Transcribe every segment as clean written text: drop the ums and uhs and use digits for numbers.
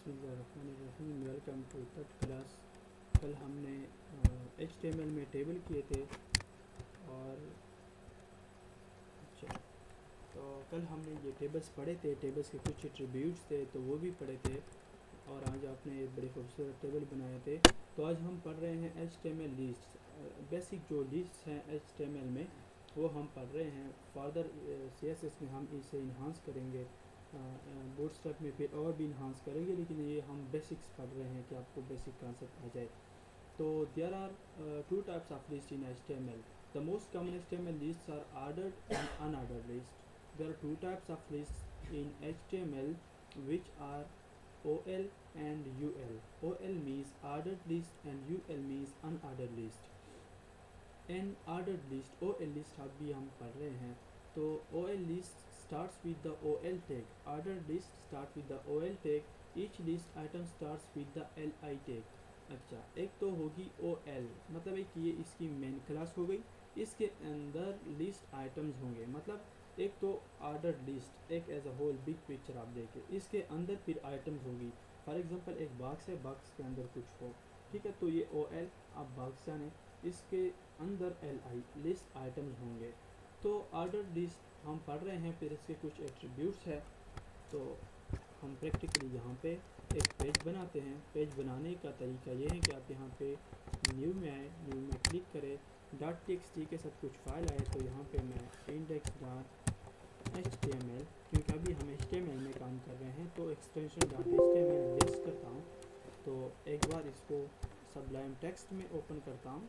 बिस्मिल्लाहिर्रहमानिर्रहीम। Welcome to third class. कल हमने HTML में टेबल किए थे और अच्छा, तो कल हमने ये टेबल्स पढ़े थे, टेबल्स के कुछ एट्रीब्यूट्स थे तो वो भी पढ़े थे और आज आपने ये बड़े खूबसूरत टेबल बनाए थे। तो आज हम पढ़ रहे हैं HTML लिस्ट। बेसिक जो लिस्ट हैं HTML में वो हम पढ़ रहे हैं। फर्दर CSS में हम इसे इन्हांस करेंगे, बूटस्ट्रैप में फिर और भी इन्हांस करेंगे, लेकिन ये हम बेसिक्स पढ़ रहे हैं कि आपको बेसिक कॉन्सेप्ट आ जाए। तो there are two types of list in HTML. The most common HTML lists are ordered and unordered lists. There are two types of lists in HTML which are OL and UL. OL means ordered list and UL means unordered list. An ordered list, OL list अभी हम पढ़ रहे हैं। तो OL list starts with the OL tag. Ordered list start with the OL tag. Each list item starts with the LI tag. अच्छा, एक तो होगी OL, मतलब एक ये इसकी मेन क्लास हो गई। इसके अंदर लिस्ट आइटम्स होंगे, मतलब एक तो ऑर्डर लिस्ट, एक as a whole big picture आप देखें, इसके अंदर फिर आइटम्स होगी। फॉर एग्जांपल एक बॉक्स है, बॉक्स के अंदर कुछ हो, ठीक है, तो ये OL आप बॉक्स जाने, इसके अंदर LI लिस्ट आइटम्स होंगे। तो ऑर्डर लिस्ट हम पढ़ रहे हैं, फिर इसके कुछ एट्रीब्यूट्स है। तो हम प्रैक्टिकली यहाँ पे एक पेज बनाते हैं। पेज बनाने का तरीका ये है कि आप यहाँ पे न्यू में आए, न्यू में क्लिक करें, .txt के साथ कुछ फाइल आए, तो यहाँ पे मैं index.html, क्योंकि अभी हम HTML में काम कर रहे हैं तो एक्सटेंशन .html लिस्ट करता हूँ। तो एक बार इसको सबलाइम टेक्स्ट में ओपन करता हूँ,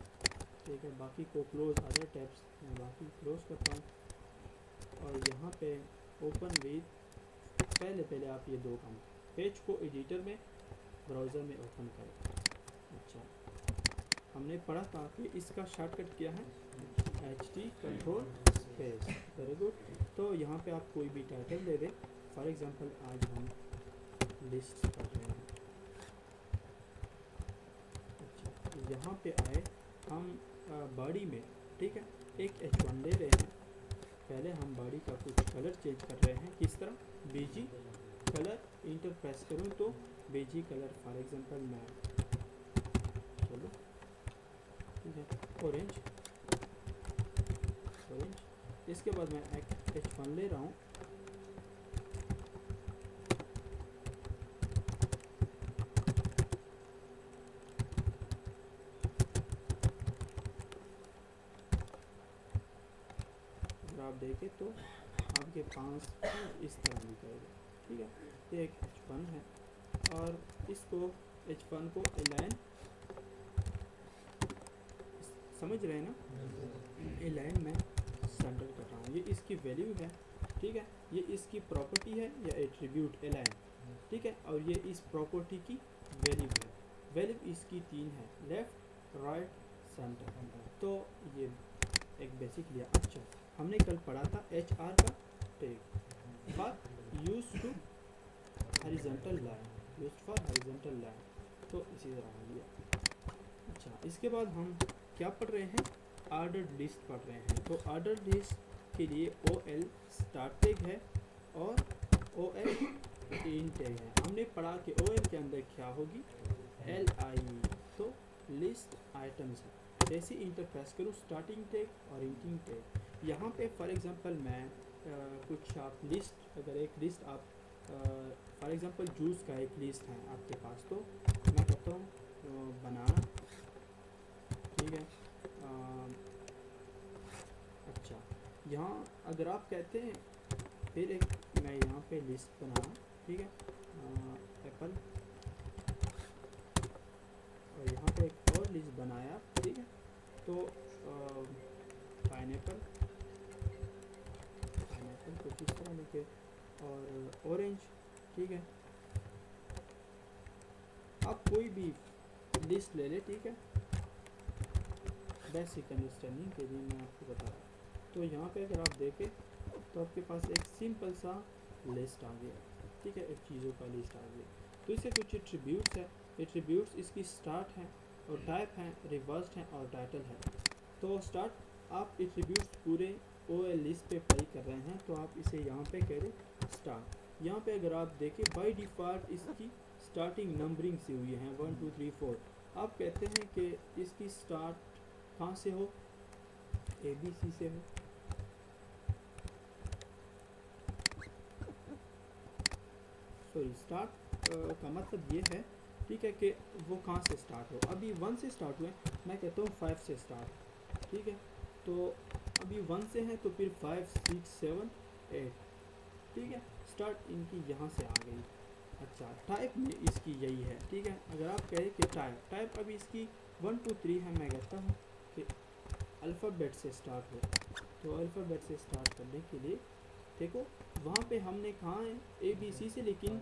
ठीक है, बाकी को क्लोज, अदर टैब्स मैं बाकी क्लोज करता हूँ और यहाँ पे ओपन विद, पहले आप ये दो काम, पेज को एडिटर में, ब्राउज़र में ओपन करें। अच्छा, हमने पढ़ा था कि इसका शॉर्टकट क्या है, HT control space, very good. तो यहाँ पे आप कोई भी टाइटल दे दें। फॉर एग्जांपल आज हम लिस्ट कर रहे हैं। अच्छा, यहाँ पे आए हम बॉडी में, ठीक है, एक H1 ले रहे हैं। पहले हम बॉडी का कुछ कलर चेंज कर रहे हैं, किस तरह, BG कलर, इंटर प्रेस करूँ तो BG कलर, फॉर एग्जांपल मैं, चलो ठीक है, ऑरेंज। इसके बाद मैं एक H1 ले रहा हूँ, अगर आप देखें तो आपके पास इस तरह निकलेगा, ठीक है, ये एक H1 है और इसको H1 को अलाइन, समझ रहे हैं ना, अलाइन में सेंटर कर रहा हूँ, ये इसकी वैल्यू है, ठीक है, ये इसकी प्रॉपर्टी है या एट्रीब्यूट अलाइन, ठीक है, और ये इस प्रॉपर्टी की वैल्यू है। वैल्यू इसकी 3 है, लेफ्ट, राइट, सेंटर। तो ये एक बेसिक लिया। अच्छा, हमने कल पढ़ा था HR का tag for use to horizontal line, तो इसी तरह लिया। अच्छा, इसके बाद हम क्या पढ़ रहे हैं, ऑर्डर्ड लिस्ट पढ़ रहे हैं। तो ऑर्डर्ड लिस्ट के लिए OL स्टार्ट टैग है और OL एंड टैग है। हमने पढ़ा कि OL के अंदर क्या होगी, LI, तो लिस्ट आइटम्स है। जैसे इंटरप्रेस करूँ स्टार्टिंग टैग और एंडिंग टैग, यहाँ पे फॉर एग्जांपल मैं कुछ आप लिस्ट, अगर एक लिस्ट आप फॉर एग्जांपल जूस का एक लिस्ट है आपके पास, तो मैं कहता हूँ बनाना, ठीक है। अच्छा, यहाँ अगर आप कहते हैं, फिर एक मैं यहाँ पे लिस्ट बना, ठीक है, एप्पल, और यहाँ पे एक और लिस्ट बनाया, ठीक है, तो पाइनएप्पल कुछ इस तरह लिखे, और ऑरेंज, ठीक है, आप कोई भी लिस्ट ले लें, ठीक है, बेसिक अंडरस्टैंडिंग के लिए मैं आपको बता रहा हूँ। तो यहाँ पे अगर आप देखें तो आपके पास एक सिंपल सा लिस्ट आ गया, ठीक है, एक चीज़ों का लिस्ट आ गया। तो इसके कुछ एट्रीब्यूट्स है, एट्रीब्यूट्स इसकी स्टार्ट है और टाइप है, रिवर्स्ड है और टाइटल है। तो स्टार्ट, आप एट्रीब्यूट्स पूरे OL लिस्ट पे अप्लाई कर रहे हैं, तो आप इसे यहाँ पे कह दें स्टार्ट, यहाँ पे अगर आप देखें बाय डिफ़ॉल्ट इसकी स्टार्टिंग नंबरिंग से हुई है 1 2 3 4। आप कहते हैं कि इसकी स्टार्ट कहाँ से हो, ABC से हो। सॉरी, स्टार्ट का मतलब ये है, ठीक है, कि वो कहाँ से स्टार्ट हो। अभी 1 से स्टार्ट हुए, मैं कहता हूँ 5 से स्टार्ट, ठीक है। तो अभी 1 से है तो फिर 5 6 7 8, ठीक है, स्टार्ट इनकी यहाँ से आ गई। अच्छा, टाइप में इसकी यही है, ठीक है। अगर आप कहें कि टाइप अभी इसकी 1 2 3 है, मैं कहता हूँ कि अल्फ़ाबेट से स्टार्ट हो। तो अल्फ़ाबेट से स्टार्ट करने के लिए देखो वहाँ पे हमने कहा है ABC से, लेकिन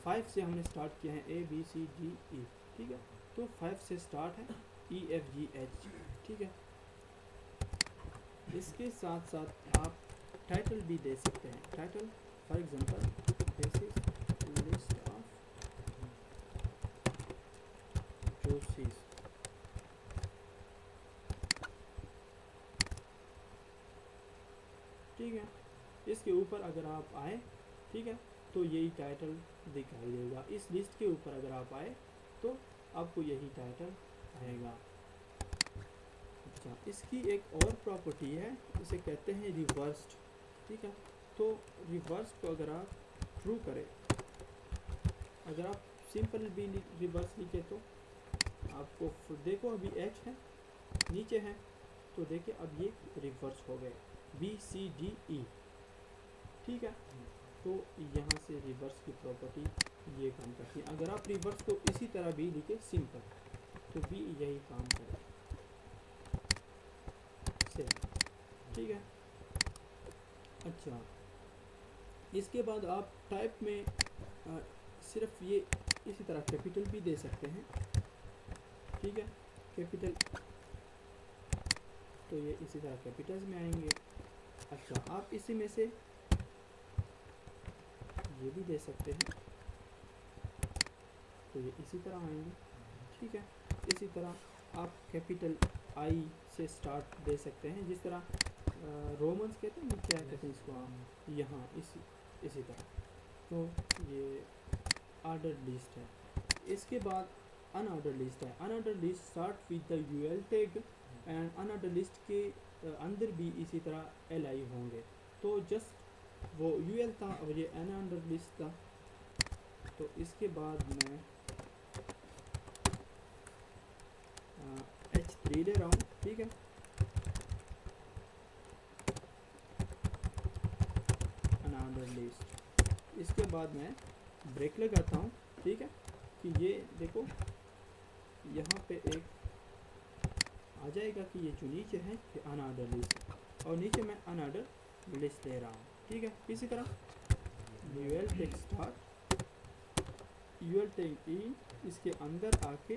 5 से हमने स्टार्ट किया है ABCDE, ठीक है। तो 5 से स्टार्ट है EFGH, ठीक है। इसके साथ साथ आप टाइटल भी दे सकते हैं। Title for example this is list of Joshis, ठीक है। इसके ऊपर अगर आप आए, ठीक है, तो यही टाइटल दिखाई देगा। इस लिस्ट के ऊपर अगर आप आए तो आपको यही टाइटल आएगा। अच्छा, इसकी एक और प्रॉपर्टी है, इसे कहते हैं रिवर्स्ड, ठीक है। तो रिवर्स को अगर आप ट्रू करें, अगर आप सिंपल भी रिवर्स लिखे तो आपको देखो अभी H है, नीचे है, तो देखिए अब ये रिवर्स हो गए BCDE, ठीक है। तो यहाँ से रिवर्स की प्रॉपर्टी ये काम करती है। अगर आप रिवर्स को इसी तरह भी लिखे सिंपल, तो भी यही काम करेगा, ठीक है। अच्छा, इसके बाद आप टाइप में सिर्फ ये इसी तरह कैपिटल भी दे सकते हैं, ठीक है, कैपिटल, तो ये इसी तरह कैपिटल्स में आएंगे। अच्छा, आप इसी में से ये भी दे सकते हैं, तो ये इसी तरह आएंगे, ठीक है। इसी तरह आप कैपिटल I से स्टार्ट दे सकते हैं, जिस तरह रोमन्स कहते हैं, क्या कहते हैं इसको आप, यहाँ इसी तरह। तो ये ऑर्डर लिस्ट है। इसके बाद अनऑर्डर लिस्ट है। Unordered list start with the UL tag, and unordered list के अंदर भी इसी तरह LI होंगे। तो जस्ट वो UL था और ये अनऑर्डर लिस्ट था। तो इसके बाद मैं H3 ले रहा हूँ, ठीक है। अनऑर्डर लिस्ट, इसके बाद मैं ब्रेक लगाता हूँ, ठीक है, कि ये देखो यहाँ पे एक आ जाएगा कि ये जो नीचे है ये अनऑर्डर लिस्ट, और नीचे मैं अनऑर्डर लिस्ट ले रहा हूँ, ठीक है। इसी तरह UL tag start, UL tag E, इसके अंदर आके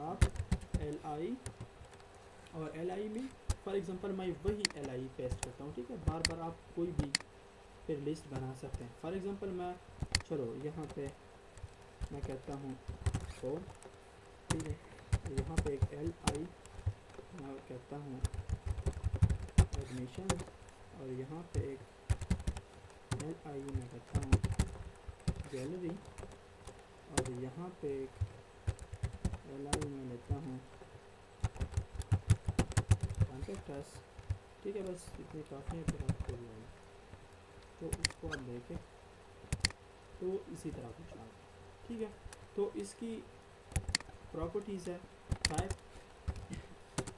आप LI, और LI में फॉर एग्जांपल मैं वही LI पेस्ट करता हूँ, ठीक है। बार बार आप कोई भी फिर लिस्ट बना सकते हैं। फॉर एग्जांपल मैं, चलो यहाँ पे मैं कहता हूँ 4, ठीक है, यहाँ पे एक LI मैं कहता हूँ एडमिशन, और यहाँ पे एक LI मैं कहता हूँ गैलरी, और यहाँ पे एक LI मैं लेता हूँ कॉन्टेक्टस, ठीक है। बस इतने काफ़ी है, फिर आप खोल लेंगे। तो इसको आप देखें तो इसी तरह कुछ आ, ठीक है। तो इसकी प्रॉपर्टीज़ है टाइप,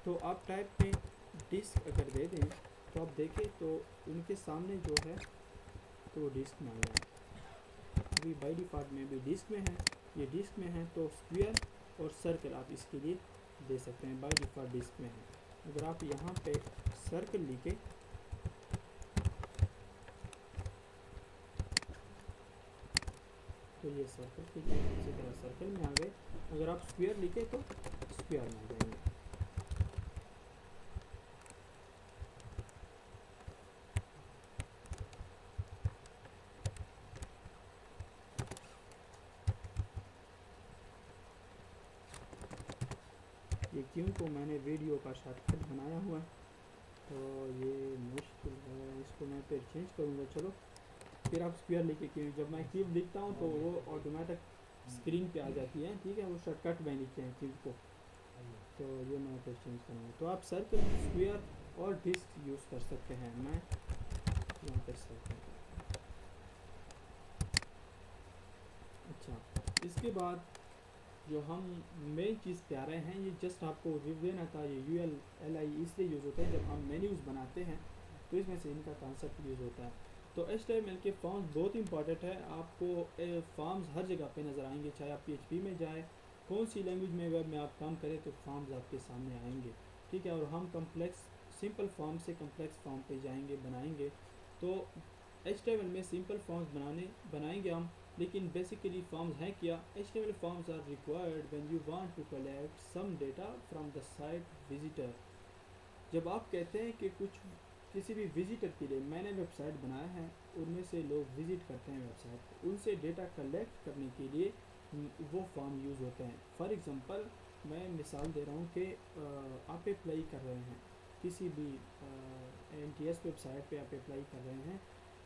तो आप टाइप में डिस्क अगर दे दें तो आप देखें तो उनके सामने जो है तो वो डिस्क में आ जाए। अभी बाय डिफ़ॉल्ट में भी डिस्क में है, ये डिस्क में है, तो स्क्वायर और सर्कल आप इसके लिए दे सकते हैं, बाय डिफ़ॉल्ट डिस्क में है। अगर आप यहाँ पे सर्कल लिखे तो ये सर्कल के लिए इसी तरह सर्कल में आ गए। अगर आप स्क्वायर लिखे तो स्क्वायर में आ जाएंगे। ये क्यों, तो मैंने वीडियो का शॉर्टकट बनाया हुआ है, तो ये मुश्किल है, इसको मैं फिर चेंज करूँगा। चलो फिर आप स्क्वायर लिखे क्यों, जब मैं क्यूब लिखता हूँ तो वो ऑटोमेटिक स्क्रीन पे आ जाती है, ठीक है, वो शॉर्टकट में लिखे हैं क्यूब को, तो ये मैं फिर चेंज करूँगा। तो आप सर्कल, स्क्वायर और डिस्क यूज़ कर सकते हैं। मैं यहाँ पर सर्कल, अच्छा, इसके बाद जो हम मेन चीज़ पे आ रहे हैं, ये जस्ट आपको रिव्यू देना था। ये ULLI इसलिए यूज़ होता है जब हम मेन्यूज़ बनाते हैं तो इसमें से इनका कॉन्सेप्ट यूज़ होता है। तो HTML के फॉर्म्स बहुत इंपॉर्टेंट है। आपको फॉर्म्स हर जगह पे नज़र आएंगे, चाहे आप PHP में जाए, कौन सी लैंग्वेज में वेब में आप काम करें तो फॉर्म्स आपके सामने आएंगे, ठीक है। और हम कम्प्लेक्स सिंपल फॉर्म से कम्प्लेक्स फॉर्म पे जाएंगे, बनाएंगे। तो HTML में सिंपल फॉर्म्स बनाएंगे हम, लेकिन बेसिकली फॉर्म्स हैं क्या? HTML forms are required when you want to collect some data from the site visitor. जब आप कहते हैं कि कुछ किसी भी विजिटर के लिए मैंने वेबसाइट बनाया है, उनमें से लोग विजिट करते हैं वेबसाइट, उनसे डेटा कलेक्ट करने के लिए वो फॉर्म यूज़ होते हैं। फॉर एग्ज़ाम्पल मैं मिसाल दे रहा हूँ कि आप अप्लाई कर रहे हैं किसी भी NTS वेबसाइट पे, आप अप्लाई कर रहे हैं,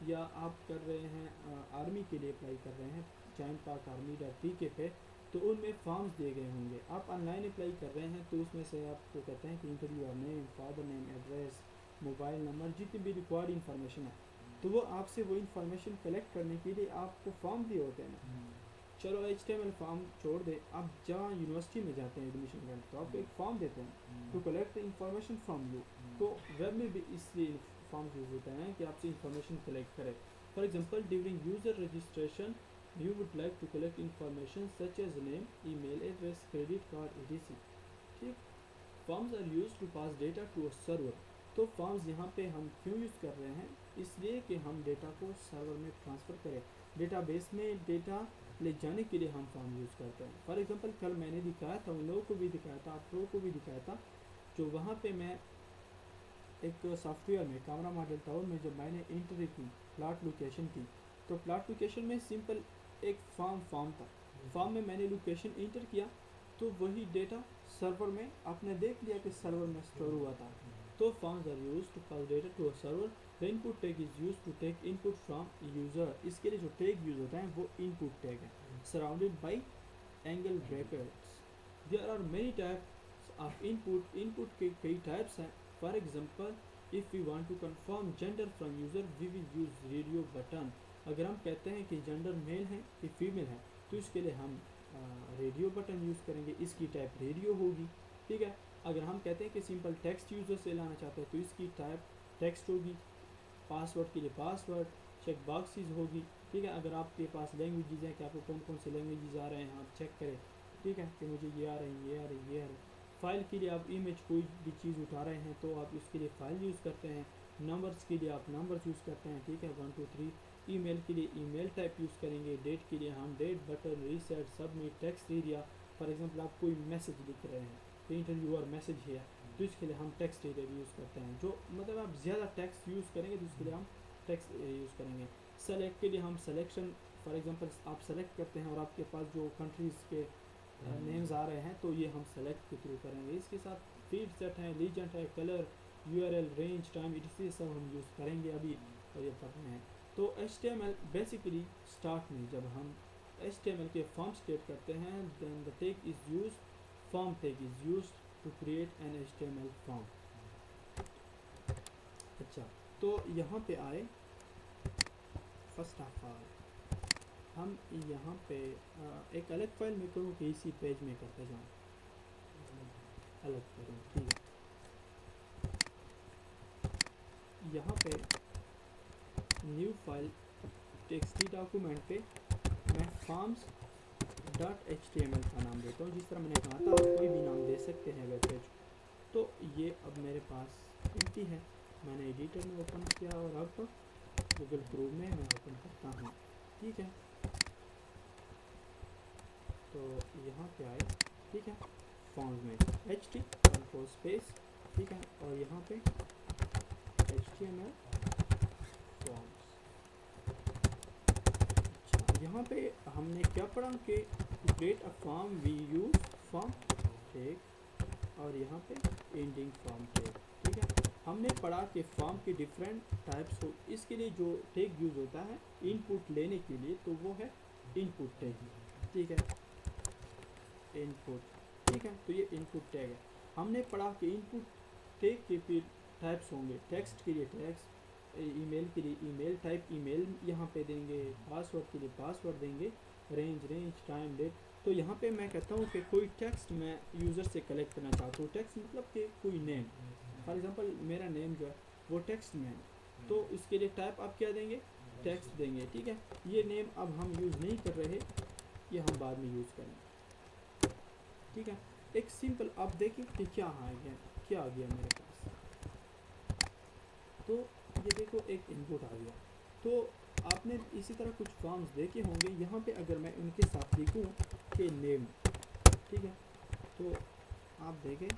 या आप कर रहे हैं आर्मी के लिए अप्लाई कर रहे हैं joinparkarmy.pk पे, तो उनमें फॉर्म्स दिए गए होंगे। आप ऑनलाइन अप्लाई कर रहे हैं तो उसमें से आपको कहते हैं कि inter your name, father name, address, mobile number, जितनी भी रिक्वायर्ड इन्फॉर्मेशन है, तो वो आपसे वो इन्फॉर्मेशन कलेक्ट करने के लिए आपको फॉर्म दिए होते हैं ना। चलो HTML फॉर्म छोड़ दे, आप जहाँ यूनिवर्सिटी में जाते हैं एडमिशन लेने, तो आपको एक फॉर्म देते हैं to collect information from you. तो वेब में भी इसलिए फॉर्म्स यूज होते हैं कि आपसे इन्फॉर्मेशन कलेक्ट करें। For example during user registration you would like to collect information such as name, email address, credit card, etc। ठीक, forms are use to pass data to a server. तो forms यहाँ पे हम क्यों use कर रहे हैं? इसलिए कि हम डेटा को सर्वर में ट्रांसफ़र करें, डेटाबेस में डेटा ले जाने के लिए हम फॉर्म यूज़ करते हैं। फॉर एग्जांपल कल मैंने दिखाया था, उन लोगों को भी दिखाया था, आप लोगों को भी दिखाया था, जो वहाँ पे मैं एक सॉफ्टवेयर में कैमरा मॉडल टाउन में जब मैंने एंट्री की प्लॉट लोकेशन की, तो प्लॉट लोकेशन में सिंपल एक फॉर्म था, फॉर्म में मैंने लोकेशन इंटर किया तो वही डेटा सर्वर में आपने देख लिया कि सर्वर में स्टोर हुआ था। तो forms are use to pass data to a server. The input tag is use to take input from user. इसके लिए जो टैग यूज होता है वो इनपुट टैग है, surrounded by angle brackets. There are many types of input. Input के कई types हैं। For example if we want to confirm gender from user we will use radio button. अगर हम कहते हैं कि जेंडर मेल है कि फीमेल है, तो इसके लिए हम रेडियो बटन यूज़ करेंगे, इसकी टाइप रेडियो होगी, ठीक है। अगर हम कहते हैं कि सिंपल टेक्स्ट यूज़र से लाना चाहते हैं तो इसकी टाइप टेक्स्ट होगी। पासवर्ड के लिए पासवर्ड, चेक बॉक्सेस होगी, ठीक है। अगर आपके पास लैंग्वेजेस हैं कि आपको कौन कौन से लैंग्वेजेस आ रहे हैं, आप चेक करें, ठीक है, कि मुझे ये आ रही है, ये आ रही है, ये आ रही है। फाइल के लिए आप इमेज कोई भी चीज़ उठा रहे हैं तो आप उसके लिए फ़ाइल यूज़ करते हैं। नंबर्स के लिए आप नंबर्स यूज़ करते हैं, ठीक है, 1 2 3। ईमेल के लिए ईमेल टाइप यूज़ करेंगे। डेट के लिए हम date, button, reset, submit, text area. For example आप कोई मैसेज लिख रहे हैं, इंटर यूर मैसेज है, तो इसके लिए हम टेक्स्ट एरिया भी यूज़ करते हैं। जो मतलब आप ज़्यादा टेक्स्ट यूज़ करेंगे तो उसके लिए हम टेक्स्ट यूज़ करेंगे। सेलेक्ट के लिए हम सिलेक्शन, फॉर एग्जांपल आप सेलेक्ट करते हैं और आपके पास जो कंट्रीज़ के नेम्स आ रहे हैं तो ये हम सेलेक्ट के थ्रू करेंगे। इसके साथ फीड सेट है, लीजेंट है, colour, URL, range, time, etc सब हम यूज़ करेंगे अभी और ये पढ़ रहे हैं। तो HTML बेसिकली स्टार्ट में जब हम HTML के फॉर्म स्टेट करते हैं, then the tag is use, form tag is use to create an HTML form. अच्छा, तो यहाँ पे आए, फर्स्ट ऑफ ऑल हम यहाँ पे एक अलग फाइल में करूँ कि इसी पेज में करते जाऊँ, अलग करूँ, ठीक है। यहाँ पे न्यू फाइल टेक्स्ट डॉक्यूमेंट पे मैं फॉर्म्स .html का नाम देता हूँ। जिस तरह मैंने कहा था आप कोई भी नाम दे सकते हैं वेब पेज। तो ये अब मेरे पास एम्प्टी है, मैंने एडिटर में ओपन किया और अब गूगल क्रोम में मैं ओपन करता हूँ, ठीक है। तो यहाँ पे आए, ठीक है, फॉर्म्स में HT कंट्रोल स्पेस, ठीक है, और यहाँ पे HTML फॉर्म्स। अच्छा, यहाँ पे हमने क्या पढ़ा कि to create a form we use form tag और यहाँ पे एंडिंग फॉर्म टैग, ठीक है। हमने पढ़ा कि फॉर्म के डिफरेंट टाइप्स हो, इसके लिए जो टैग यूज़ होता है इनपुट लेने के लिए, तो वो है इनपुट टैग, ठीक है, इनपुट, ठीक है। तो ये इनपुट टैग है। हमने पढ़ा कि इनपुट टैग के फिर टाइप्स होंगे, टेक्स्ट के लिए टेक्स्ट, ईमेल के लिए ईमेल टाइप ईमेल यहाँ पे देंगे, पासवर्ड के लिए पासवर्ड देंगे, रेंज टाइम डेट। तो यहाँ पे मैं कहता हूँ कि कोई टेक्स्ट मैं यूज़र से कलेक्ट करना चाहता हूँ, टेक्स्ट मतलब कि कोई नेम, फॉर एग्जांपल मेरा नेम जो है वो टेक्स्ट में है, तो इसके लिए टाइप आप क्या देंगे, टेक्स्ट देंगे, ठीक है। ये नेम अब हम यूज़ नहीं कर रहे, ये हम बाद में यूज़ करेंगे, ठीक है। एक सिंपल आप देखें कि क्या आ गया मेरे पास, तो ये देखो एक इनपुट आ गया। तो आपने इसी तरह कुछ फॉर्म्स देखे होंगे, यहाँ पे अगर मैं उनके साथ लिखूँ कि नेम, ठीक है, तो आप देखें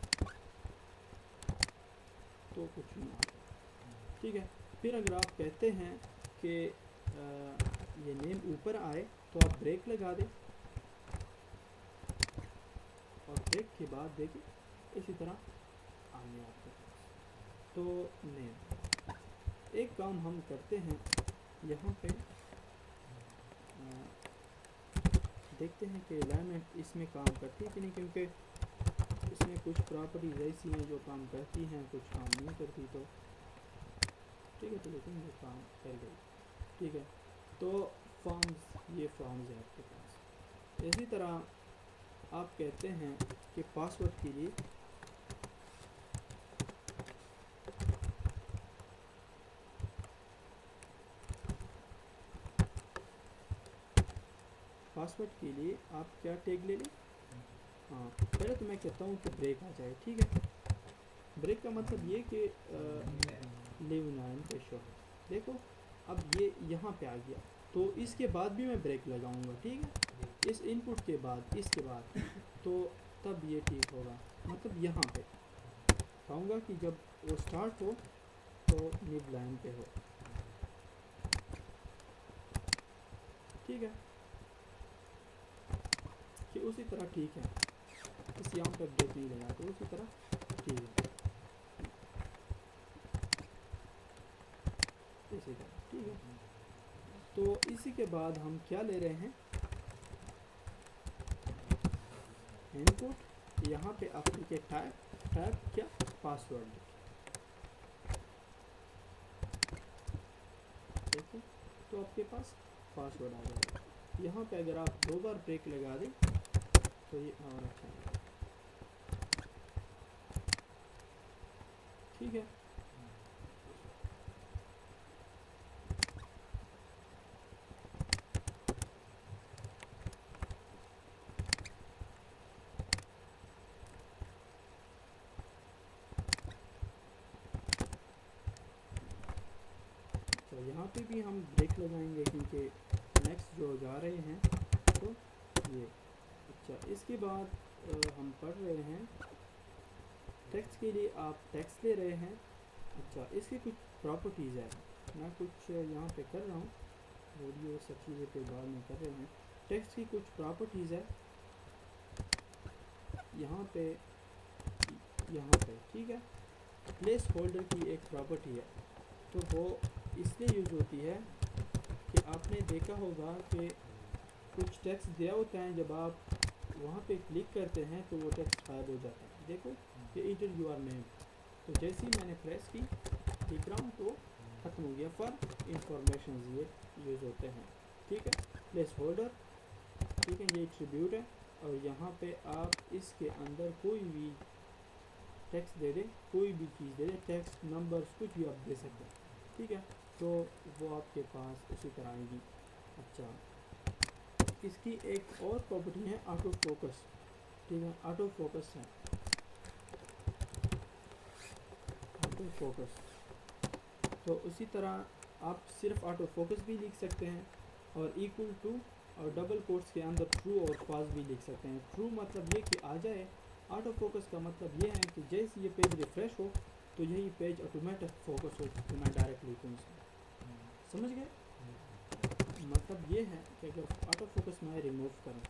तो कुछ नहीं आता, ठीक है। फिर अगर आप कहते हैं कि ये नेम ऊपर आए, तो आप ब्रेक लगा दें, और ब्रेक के बाद देखें इसी तरह आ गया आपके पास। तो नेम, एक काम हम करते हैं यहाँ पे, देखते हैं कि अलाइनमेंट इसमें काम करती है कि नहीं, क्योंकि इसमें कुछ प्रॉपर्टीज ऐसी हैं जो काम करती हैं, कुछ काम नहीं करती, तो ठीक है, तो लेकिन ये काम कर गई, ठीक है। तो फॉर्म्स, ये फॉर्म्स है आपके पास। इसी तरह आप कहते हैं कि पासवर्ड के लिए आप क्या टैग ले लें, हाँ, पहले तो मैं कहता हूँ कि ब्रेक आ जाए, ठीक है। ब्रेक का मतलब ये कि लिव लाइन पे शो है, देखो अब ये यहाँ पे आ गया, तो इसके बाद भी मैं ब्रेक लगाऊंगा, ठीक है, इस इनपुट के बाद, इसके बाद, तो तब ये ठीक होगा। मतलब यहाँ पे कहूँगा कि जब वो स्टार्ट हो तो लिव लाइन पे हो, ठीक है, कि उसी तरह ठीक है, इस यहाँ पे ब्रेक नहीं लगाते, उसी तरह ठीक है, इसी तरह, ठीक है। तो इसी के बाद हम क्या ले रहे हैं, इनपुट, यहाँ पे आप लिखे टाइप क्या, पासवर्ड, देखो तो आपके पास पासवर्ड आ जाएगा। यहाँ पे अगर आप 2 बार ब्रेक लगा दें तो ये और अच्छा है, ठीक है। तो यहाँ पे भी हम ब्रेक लगाएंगे क्योंकि नेक्स्ट जो जा रहे हैं, तो ये अच्छा। इसके बाद हम पढ़ रहे हैं टेक्स्ट के लिए, आप टेक्स्ट ले रहे हैं, अच्छा, इसकी कुछ प्रॉपर्टीज़ है, मैं कुछ यहाँ पे कर रहा हूँ, वीडियो सब चीज़ें पे बाद में कर रहे हैं। टेक्स्ट की कुछ प्रॉपर्टीज़ है यहाँ पे, ठीक है। प्लेस होल्डर की एक प्रॉपर्टी है, तो वो इसलिए यूज़ होती है कि आपने देखा होगा कि कुछ टेक्स्ट दिया होता है, जब आप वहाँ पे क्लिक करते हैं तो वो टेक्स्ट गायब हो जाता है, देखो कि इंटर योर नेम, तो जैसे ही मैंने प्रेस की, लिख रहा हूँ तो ख़त्म हो गया। फॉर इंफॉर्मेशन ये यूज़ होते हैं, ठीक है। प्लेस होल्डर, ठीक है, ये एट्रीब्यूट है, और यहाँ पे आप इसके अंदर कोई भी टेक्स्ट दे दें, कोई भी चीज़ दे दें, टेक्स्ट, नंबर्स, कुछ भी आप दे सकते हैं, ठीक है। तो वो आपके पास उसी तरह आएगी। अच्छा, इसकी एक और प्रॉपर्टी है ऑटो फोकस, ठीक है, ऑटो फोकस है, ऑटो फोकस। तो उसी तरह आप सिर्फ ऑटो फोकस भी लिख सकते हैं, और इक्वल टू और डबल कोट्स के अंदर ट्रू और फॉल्स भी लिख सकते हैं। ट्रू मतलब ये कि आ जाए, ऑटो फोकस का मतलब ये है कि जैसे ये पेज रिफ़्रेश हो तो यही पेज ऑटोमेटिक फोकस हो, तो मैं डायरेक्ट लिखूँ इसमें, समझ गए। मतलब ये है कि अगर ऑटो फोकस मैं रिमूव करूँ,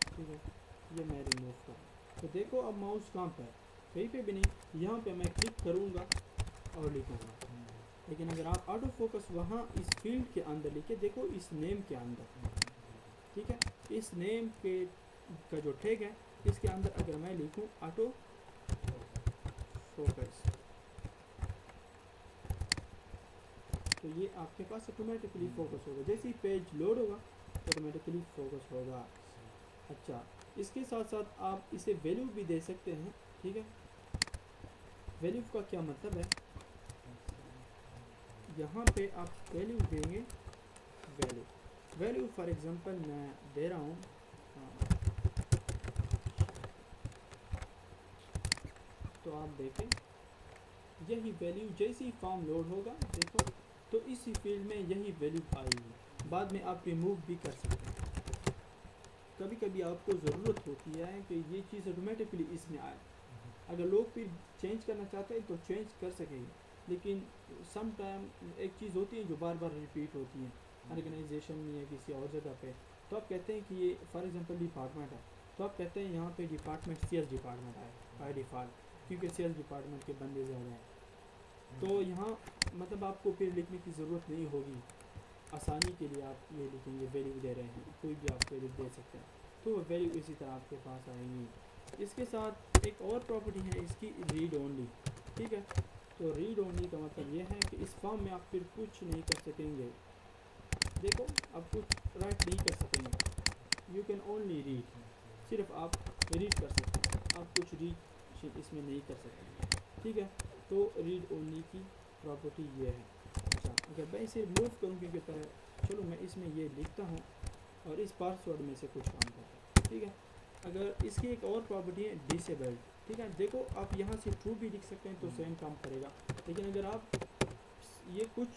ठीक है, ये मैं रिमूव करूँ, तो देखो अब माउस कहाँ पर है, कहीं पे भी नहीं, यहाँ पे मैं क्लिक करूँगा और लिखूँगा। लेकिन अगर आप ऑटो फोकस वहाँ इस फील्ड के अंदर लिखे, देखो इस नेम के अंदर, ठीक है, इस नेम के का जो टैग है इसके अंदर अगर मैं लिखूँ ऑटो फोकस, तो ये आपके पास ऑटोमेटिकली फोकस होगा। जैसे ही पेज लोड होगा ऑटोमेटिकली फोकस होगा। अच्छा, इसके साथ साथ आप इसे वैल्यू भी दे सकते हैं, ठीक है। वैल्यू का क्या मतलब है, यहाँ पे आप वैल्यू देंगे, वैल्यू फॉर एग्जांपल मैं दे रहा हूँ, तो आप देखें यही वैल्यू जैसे ही फॉर्म लोड होगा, देखो तो इसी फील्ड में यही वैल्यू आएगी। बाद में आप रिमूव भी कर सकते हैं। कभी कभी आपको ज़रूरत होती है कि ये चीज़ ऑटोमेटिकली इसमें आए, अगर लोग फिर चेंज करना चाहते हैं तो चेंज कर सकेंगे, लेकिन सम टाइम एक चीज़ होती है जो बार बार रिपीट होती है ऑर्गेनाइजेशन में या किसी और जगह पे। तो आप कहते हैं कि ये फॉर एग्जांपल डिपार्टमेंट है, तो आप कहते हैं यहाँ पे डिपार्टमेंट सेल्स डिपार्टमेंट आए बाय डिफ़ॉल्ट, क्योंकि सेल्स डिपार्टमेंट के बंदे ज़्यादा हैं। तो यहाँ मतलब आपको फिर लिखने की ज़रूरत नहीं होगी, आसानी के लिए आप ये लिखेंगे वैल्यू दे रहे हैं, कोई भी आप वैल्यू दे सकते हैं, तो वो वैल्यू इसी तरह आपके पास आएंगी। इसके साथ एक और प्रॉपर्टी है इसकी, रीड ओनली, ठीक है। तो रीड ओनली का मतलब ये है कि इस फॉर्म में आप फिर कुछ नहीं कर सकेंगे, देखो आप कुछ राइट नहीं कर सकेंगे, यू कैन ओनली रीड, सिर्फ आप रीड कर सकते हैं, आप कुछ रीड इसमें नहीं कर सकते, ठीक है। तो रीड ओनली की प्रॉपर्टी ये है। अच्छा, अगर मैं इसे मूव करूँ क्योंकि चलो मैं इसमें ये लिखता हूँ और इस पासवर्ड में से कुछ काम करता हूँ, ठीक है। अगर इसकी एक और प्रॉपर्टी है डिसेबल्ड, ठीक है। देखो आप यहाँ से ट्रू भी लिख सकते हैं तो सेम काम करेगा, लेकिन अगर आप ये कुछ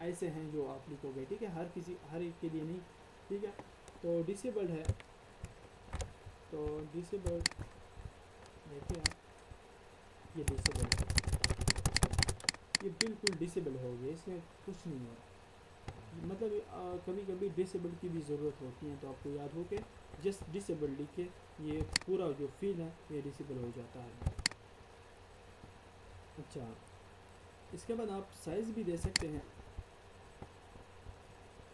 ऐसे हैं जो आप लिखोगे, ठीक है, हर एक के लिए नहीं, ठीक है। तो डिसेबल्ड है, तो डिसेबल्ड देखिए आप, ये डिसेबल है, ये बिल्कुल डिसेबल हो गया, इसमें कुछ नहीं है। मतलब कभी कभी डिसेबल की भी ज़रूरत होती है, तो आपको याद हो के जस्ट डिसेबल लिख के ये पूरा जो फील है ये डिसेबल हो जाता है। अच्छा, इसके बाद आप साइज़ भी दे सकते हैं,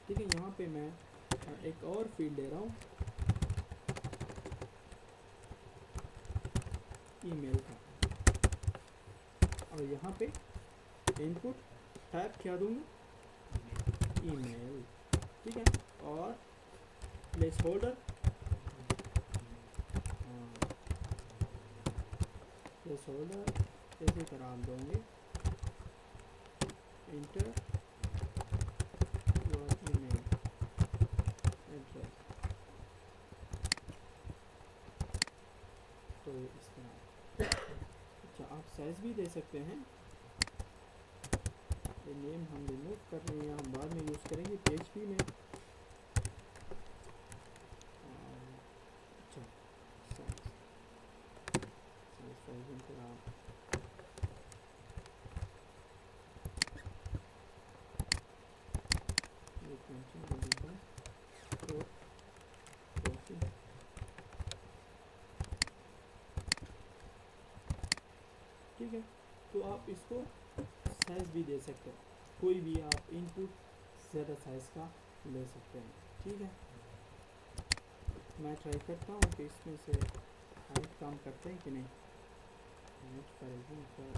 ठीक है। यहाँ पे मैं एक और फील्ड दे रहा हूँ ईमेल का, और यहाँ पे इनपुट टाइप क्या दूँगा, ईमेल, ठीक है। और प्लेस होल्डर, प्लेस होल्डर ऐसे तरह आप दोगे, इंटर योर ईमेल एड्रेस, तो इस तरह। अच्छा, आप साइज़ भी दे सकते हैं, ये नेम हम रिमूव कर रहे हैं, हम बाद में यूज़ करेंगे PHP में। अच्छा, साइज पर आप ये तो ठीक है। तो आप इसको साइज़ भी दे सकते हैं, कोई भी आप इनपुट ज़्यादा साइज़ का ले सकते हैं, ठीक है। मैं ट्राई करता हूँ कि इसमें से हाइट काम करते हैं कि नहीं। हाइट फॉर एग्जांपल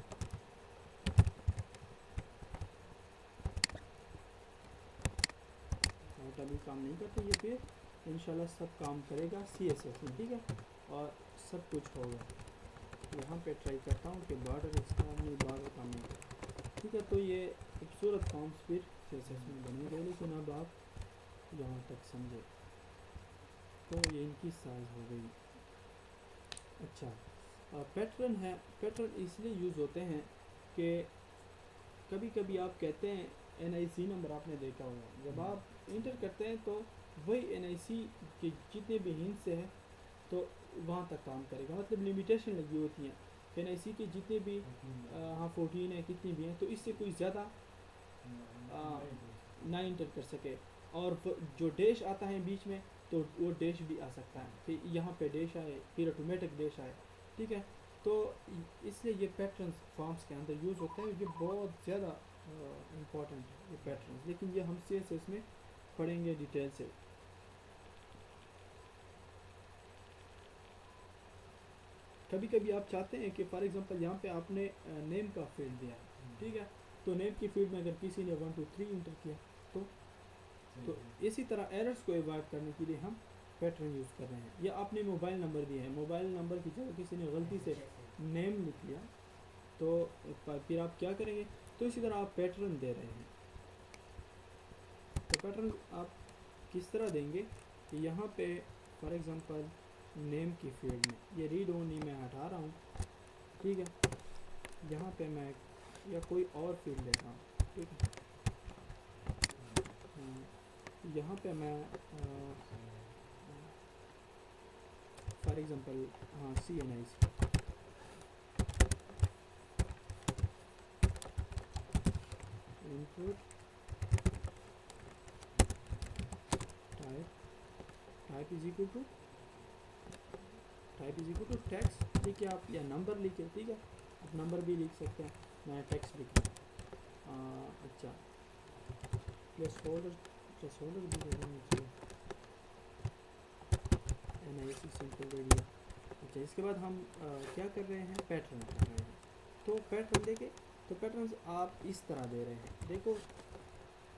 हाइट अभी काम नहीं करते, ये फिर इंशाल्लाह सब काम करेगा CSS में, ठीक है, और सब कुछ होगा। यहाँ पे ट्राई करता हूँ कि बॉर्डर इसका नहीं, बॉर्डर काम नहीं करता, ठीक है। तो ये खूबसूरत फॉर्म्स फिर CSS में बनेंगे, लेकिन अब आप यहाँ तक समझे, तो ये इनकी साइज़ हो गई। अच्छा, पैटर्न है, पैटर्न इसलिए यूज़ होते हैं कि कभी कभी आप कहते हैं NIC नंबर, आपने देखा होगा जब आप इंटर करते हैं तो वही NIC के जितने भी हिंस से है तो वहाँ तक काम करेगा, मतलब लिमिटेशन लगी होती हैं NIC के जितने भी हाँ 14 है, कितनी भी हैं, तो इससे कोई ज़्यादा ना इंटर कर सके। और जो डैश आता है बीच में तो वो डैश भी आ सकता है, फिर यहाँ पे डैश आए, फिर ऑटोमेटिक डैश आए, ठीक है। तो इसलिए ये पैटर्न फॉर्म्स के अंदर यूज़ होता है, ये बहुत ज़्यादा इम्पोर्टेंट है ये पैटर्न, लेकिन ये हम CSS में पढ़ेंगे डिटेल से। कभी कभी आप चाहते हैं कि फॉर एग्जांपल यहाँ पे आपने नेम का फील्ड दिया है, ठीक है, तो नेम की फील्ड में अगर किसी ने 1 2 3 इंटर किया तो इसी तरह एरर्स को अवॉइड करने के लिए हम पैटर्न यूज़ कर रहे हैं। या आपने मोबाइल नंबर दिया है, मोबाइल नंबर की जगह किसी ने गलती से नेम लिख लिया, तो फिर आप क्या करेंगे, तो इसी तरह आप पैटर्न दे रहे हैं। तो पैटर्न आप किस तरह देंगे कि यहाँ पे फॉर एग्जांपल नेम की फील्ड में ये रीड ओनली मैं हटा रहा हूँ, ठीक है, यहाँ पे मैं या कोई और फील्ड देता हूँ, ठीक है, यहाँ पे मैं फॉर एग्जांपल हाँ CNIC input type is equal to text, ठीक है, आप या नंबर लिखे, ठीक है, आप नंबर भी लिख सकते हैं, मैं टेक्स्ट लिख रहा हूँ। अच्छा, प्लेस होल्डर भी दे देंगे, NIC सिंपल रेडियो। अच्छा, इसके बाद हम क्या कर रहे हैं, पैटर्न कर रहे हैं। तो पैटर्न देखे, तो पैटर्न्स आप इस तरह दे रहे हैं। देखो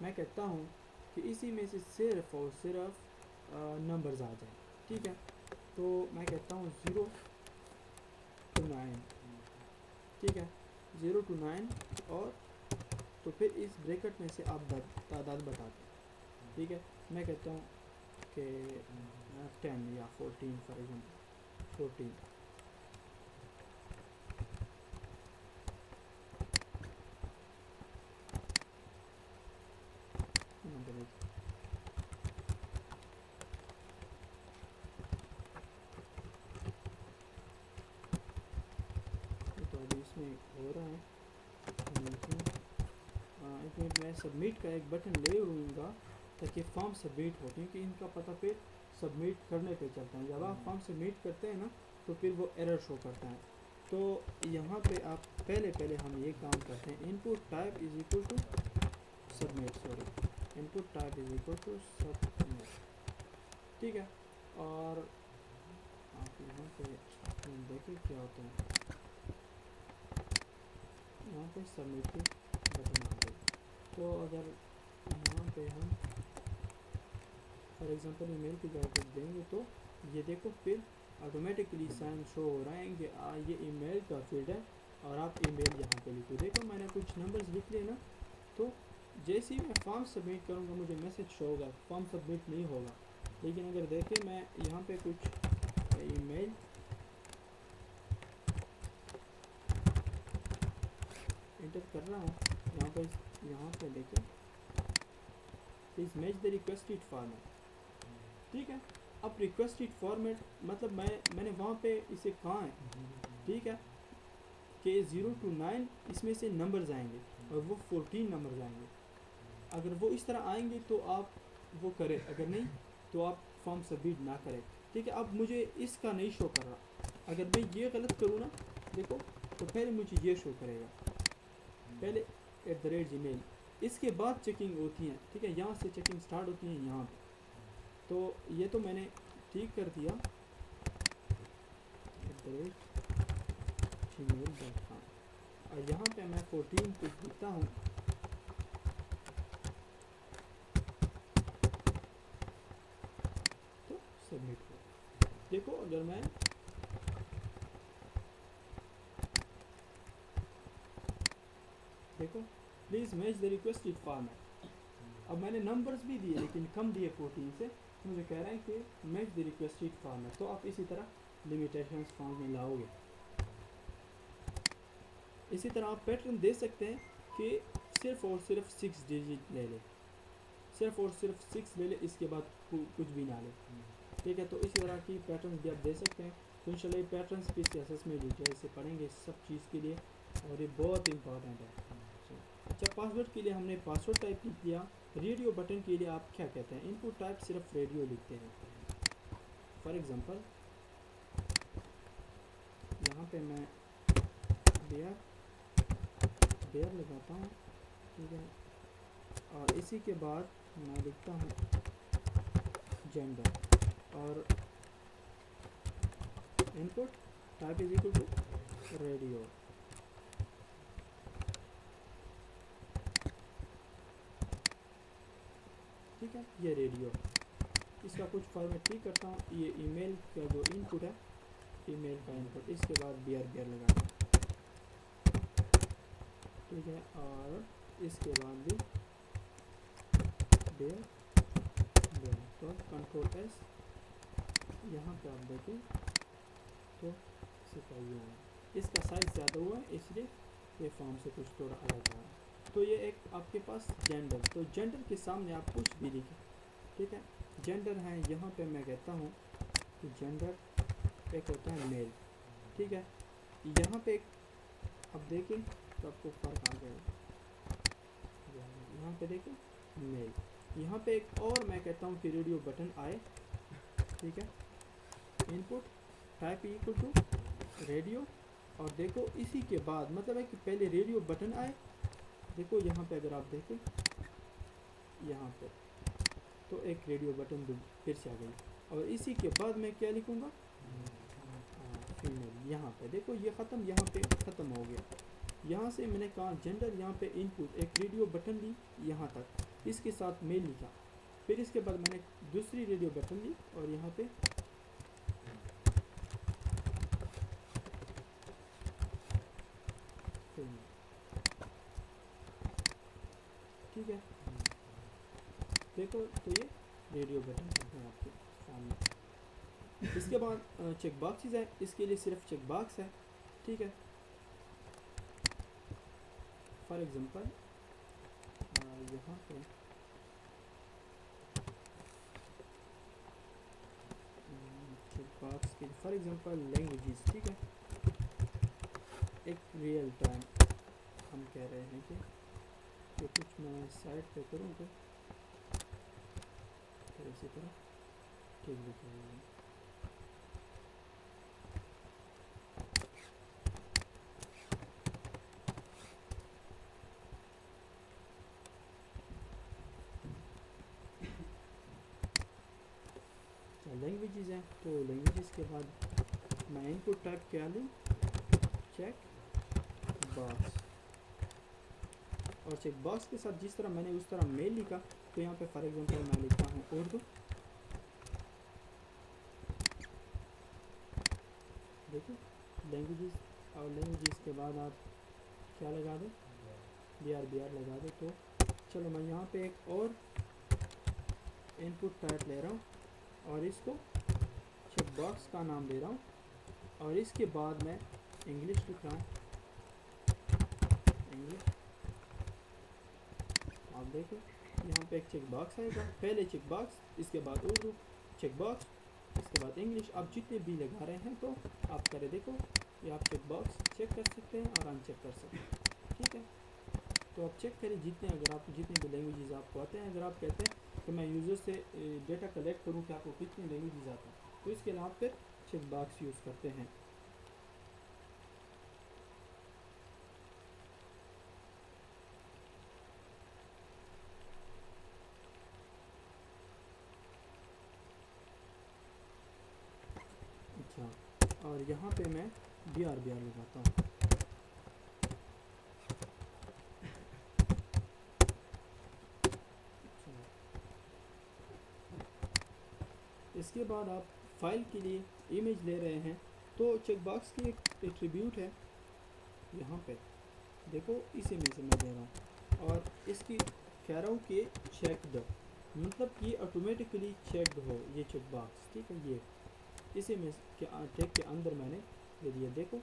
मैं कहता हूँ कि इसी में से सिर्फ और सिर्फ नंबर्स आ जाए, ठीक है, तो मैं कहता हूँ 0 to 9, ठीक है, 0 to 9, और तो फिर इस ब्रैकेट में से आप तादाद बताते हैं, ठीक है, मैं कहता हूँ कि 10 या 14 फॉर एग्जाम्पल 14, नंबर 1, तो अभी इसमें हो रहा है, एक मिनट मैं सबमिट का एक बटन ले लूँगा ताकि फॉर्म सबमिट हो, क्योंकि इनका पता फिर सबमिट करने पे चलता है। जब आप फॉर्म सबमिट करते हैं ना तो फिर वो एरर शो करता है। तो यहाँ पे आप पहले हम ये काम करते हैं, input type is equal to submit, sorry, input type is equal to submit, ठीक है, और आप यहाँ पे देखें क्या होता है, यहाँ पे सबमिट की बटन आ गई। तो अगर यहाँ पे हम फॉर एग्जांपल ईमेल की जगह देंगे तो ये देखो फिर ऑटोमेटिकली साइन शो हो रहा है कि ये ईमेल का फील्ड है और आप ईमेल यहाँ पे लिखो। देखो मैंने कुछ नंबर्स लिख लिए ना, तो जैसे ही मैं फॉर्म सबमिट करूँगा मुझे मैसेज शो होगा, फॉर्म सबमिट नहीं होगा। लेकिन अगर देखें मैं यहाँ पे कुछ ईमेल एंटर कर रहा हूँ, यहाँ पे देखें please match the requested format, ठीक है। अब रिक्वेस्टेड फॉर्मेट मतलब मैंने वहाँ पे इसे कहा है, ठीक है, कि 0 to 9 इसमें से नंबर्स आएंगे और वो 14 नंबर्स आएंगे। अगर वो इस तरह आएंगे तो आप वो करें, अगर नहीं तो आप फॉर्म सबमिट ना करें, ठीक है। अब मुझे इसका नहीं शो कर रहा, अगर मैं ये गलत करूँ ना, देखो तो पहले मुझे ये शो करेगा, पहले @gmail, इसके बाद चेकिंग होती है, ठीक है, यहाँ से चेकिंग स्टार्ट होती है यहाँ पे। तो ये तो मैंने ठीक कर दिया @gmail.com, और यहाँ पे मैं 14 कुछ लिखता हूँ, तो सबमिट हो। देखो अगर मैं देखो please match the requested format, अब मैंने नंबर्स भी दिए लेकिन कम दिए 14 से, मुझे कह रहा है कि मैच द रिक्वेस्टेड फॉर्मेट। तो आप इसी तरह लिमिटेशंस फॉर्म में लाओगे। इसी तरह आप पैटर्न दे सकते हैं कि सिर्फ और सिर्फ 6 डिजिट ले ले, सिर्फ और सिर्फ 6 ले ले, इसके बाद कुछ भी ना ले, ठीक है। तो इसी तरह की पैटर्न भी आप दे सकते हैं। तो इंशाल्लाह ये पैटर्न्स भी CSS में डिटेल से पढ़ेंगे सब चीज़ के लिए, और ये बहुत इंपॉर्टेंट है। अच्छा, पासवर्ड के लिए हमने पासवर्ड टाइप लिख दिया। रेडियो बटन के लिए आप क्या कहते हैं, इनपुट टाइप सिर्फ रेडियो लिखते हैं। फॉर एग्जांपल यहाँ पे मैं बेयर लगाता हूँ, ठीक है। और इसी के बाद मैं लिखता हूँ जेंडर और input type is equal to radio, ठीक है। ये रेडियो, इसका कुछ फॉर्मेट ठीक करता हूँ। ये ईमेल का जो इनपुट है, ईमेल का इनपुट, इसके बाद बियर लगा दूँ, ठीक है। और इसके बाद भी बियर, तो कंट्रोल एस, यहाँ पे आप देखें तो इसका ये है, इसका साइज ज़्यादा हुआ है इसलिए ये फॉर्म से कुछ थोड़ा अलग आ रहा है। तो ये एक आपके पास जेंडर, तो जेंडर के सामने आप कुछ भी लिखें, ठीक है। जेंडर है, यहाँ पे मैं कहता हूँ कि जेंडर एक होता है मेल, ठीक है। यहाँ पे अब देखें तो आपको फ़र्क आ जाएगा, यहाँ पे देखें मेल, यहाँ पे एक और मैं कहता हूँ कि रेडियो बटन आए, ठीक है। Input type equal to radio, और देखो इसी के बाद मतलब है कि पहले रेडियो बटन आए, देखो यहाँ पे अगर आप देखें यहाँ पे तो एक रेडियो बटन फिर से आ गई, और इसी के बाद मैं क्या लिखूँगा फीमेल, यहाँ पे देखो ये ख़त्म, यहाँ पे ख़त्म हो गया। यहाँ से मैंने कहा जेंडर, यहाँ पे इनपुट एक रेडियो बटन ली यहाँ तक, इसके साथ मेल लिखा, फिर इसके बाद मैंने दूसरी रेडियो बटन ली और यहाँ पे फीमेल, ठीक है। देखो तो ये रेडियो बटन है आपके सामने। इसके बाद चेक बॉक्सेस है, इसके लिए सिर्फ चेक बॉक्स है, ठीक है। फॉर एग्जांपल यहाँ पे चेक बॉक्स के फॉर एग्जांपल लैंग्वेजेस, ठीक है। एक रियल टाइम हम कह रहे हैं कि कुछ मैं साइड पे करूँ तो इसी तरह ठीक लिखेंगे। लैंग्वेजेस हैं, तो लैंग्वेजेस के बाद मैं इनपुट टाइप क्या लूँ, चेक बॉक्स, और चेक बॉक्स के साथ जिस तरह मैंने उस तरह मेल लिखा, तो यहाँ पे फॉर एग्जांपल मैं लिखता हूँ उर्दू, देखिए लैंग्वेजेस, और लैंग्वेजेस के बाद आप क्या लगा दो, बिहार लगा दो। तो चलो मैं यहाँ पे एक और इनपुट टाइप ले रहा हूँ और इसको चेक बॉक्स का नाम दे रहा हूँ, और इसके बाद मैं इंग्लिश लिख रहा हूँ, इंग्लिश। आप देखो यहाँ पे एक चेक बॉक्स आएगा, पहले चेक बॉक्स, इसके बाद उर्दू, चेक बॉक्स, इसके बाद इंग्लिश। आप जितने भी लगा रहे हैं तो आप करें, देखो ये आप चेक बॉक्स चेक कर सकते हैं और अनचेक कर सकते हैं, ठीक है। तो आप चेक करें जितने, अगर आप जितने भी लैंग्वेजेस आपको आते हैं, अगर आप कहते हैं कि मैं यूज़र से डेटा कलेक्ट करूँ कि आपको कितनी लैंग्वेजेस आते हैं, तो इसके लिए आप फिर चेक बॉक्स यूज़ करते हैं। अच्छा, और यहाँ पे मैं बिहार लगाता हूँ, इसके बाद आप फाइल के लिए इमेज ले रहे हैं, तो चेक बॉक्स की एक एट्रीब्यूट है यहाँ पे, देखो इस इमेज से मैं दे रहा हूँ, और इसकी कह रहा हूँ कि चेकड, मतलब कि ऑटोमेटिकली चेकड हो ये चेक बॉक्स, ठीक है। ये इस इमेज के टैग के अंदर मैंने दे दिया, देखो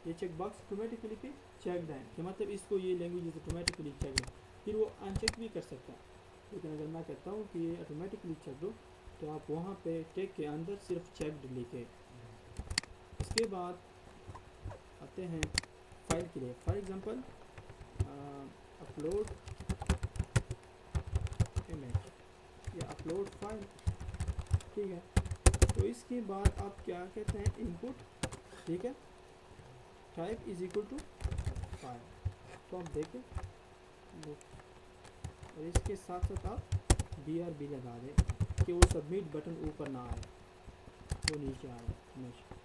ये चेक बॉक्स ऑटोमेटिकली पे चेकड है, कि मतलब इसको ये लैंग्वेज ऑटोमेटिकली चेकड है, फिर वो अनचेक भी कर सकता है। लेकिन अगर मैं कहता हूँ कि ये ऑटोमेटिकली चेकड हो, तो आप वहाँ पे टैग के अंदर सिर्फ चेकड लिखे। इसके बाद आते हैं फाइल के लिए, फॉर एग्जांपल अपलोड इमेज या अपलोड फाइल, ठीक है। तो इसके बाद आप क्या कहते हैं, इनपुट, ठीक है। Type is equal to file. तो आप देखें और इसके साथ साथ आप BRB लगा दें कि वो सबमिट बटन ऊपर ना आए, वो नीचे आए हमेशा।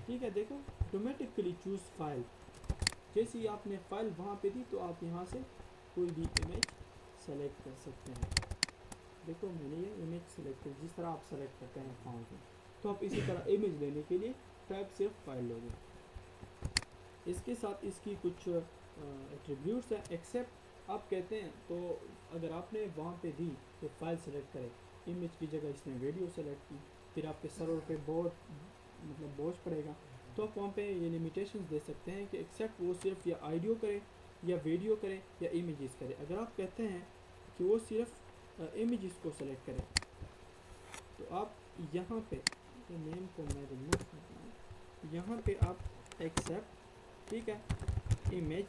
ठीक है, देखो ऑटोमेटिकली चूज़ फाइल, जैसे ही आपने फाइल वहाँ पे दी तो आप यहाँ से कोई भी इमेज सेलेक्ट कर सकते हैं। देखो मैंने ये इमेज सेलेक्ट की, जिस तरह आप सेलेक्ट करते हैं अकाउंट में, तो आप इसी तरह इमेज लेने के लिए टाइप सिर्फ फाइल लोगे। इसके साथ इसकी कुछ एट्रीब्यूट्स हैं। एक्सेप्ट आप कहते हैं तो अगर आपने वहाँ पे दी तो फाइल सेलेक्ट करें, इमेज की जगह इसने वीडियो सेलेक्ट की, फिर आपके सर्वर पे बोझ पड़ेगा, तो आप वहाँ पे ये लिमिटेशंस दे सकते हैं कि एक्सेप्ट वो सिर्फ या ऑडियो करे या वीडियो करे या इमेजेस करे। अगर आप कहते हैं कि वो सिर्फ इमेजेस को सेलेक्ट करे तो आप यहाँ पे नेम को मैं रिमूव करता हूँ, यहाँ पे आप एक्सेप्ट, ठीक है, इमेज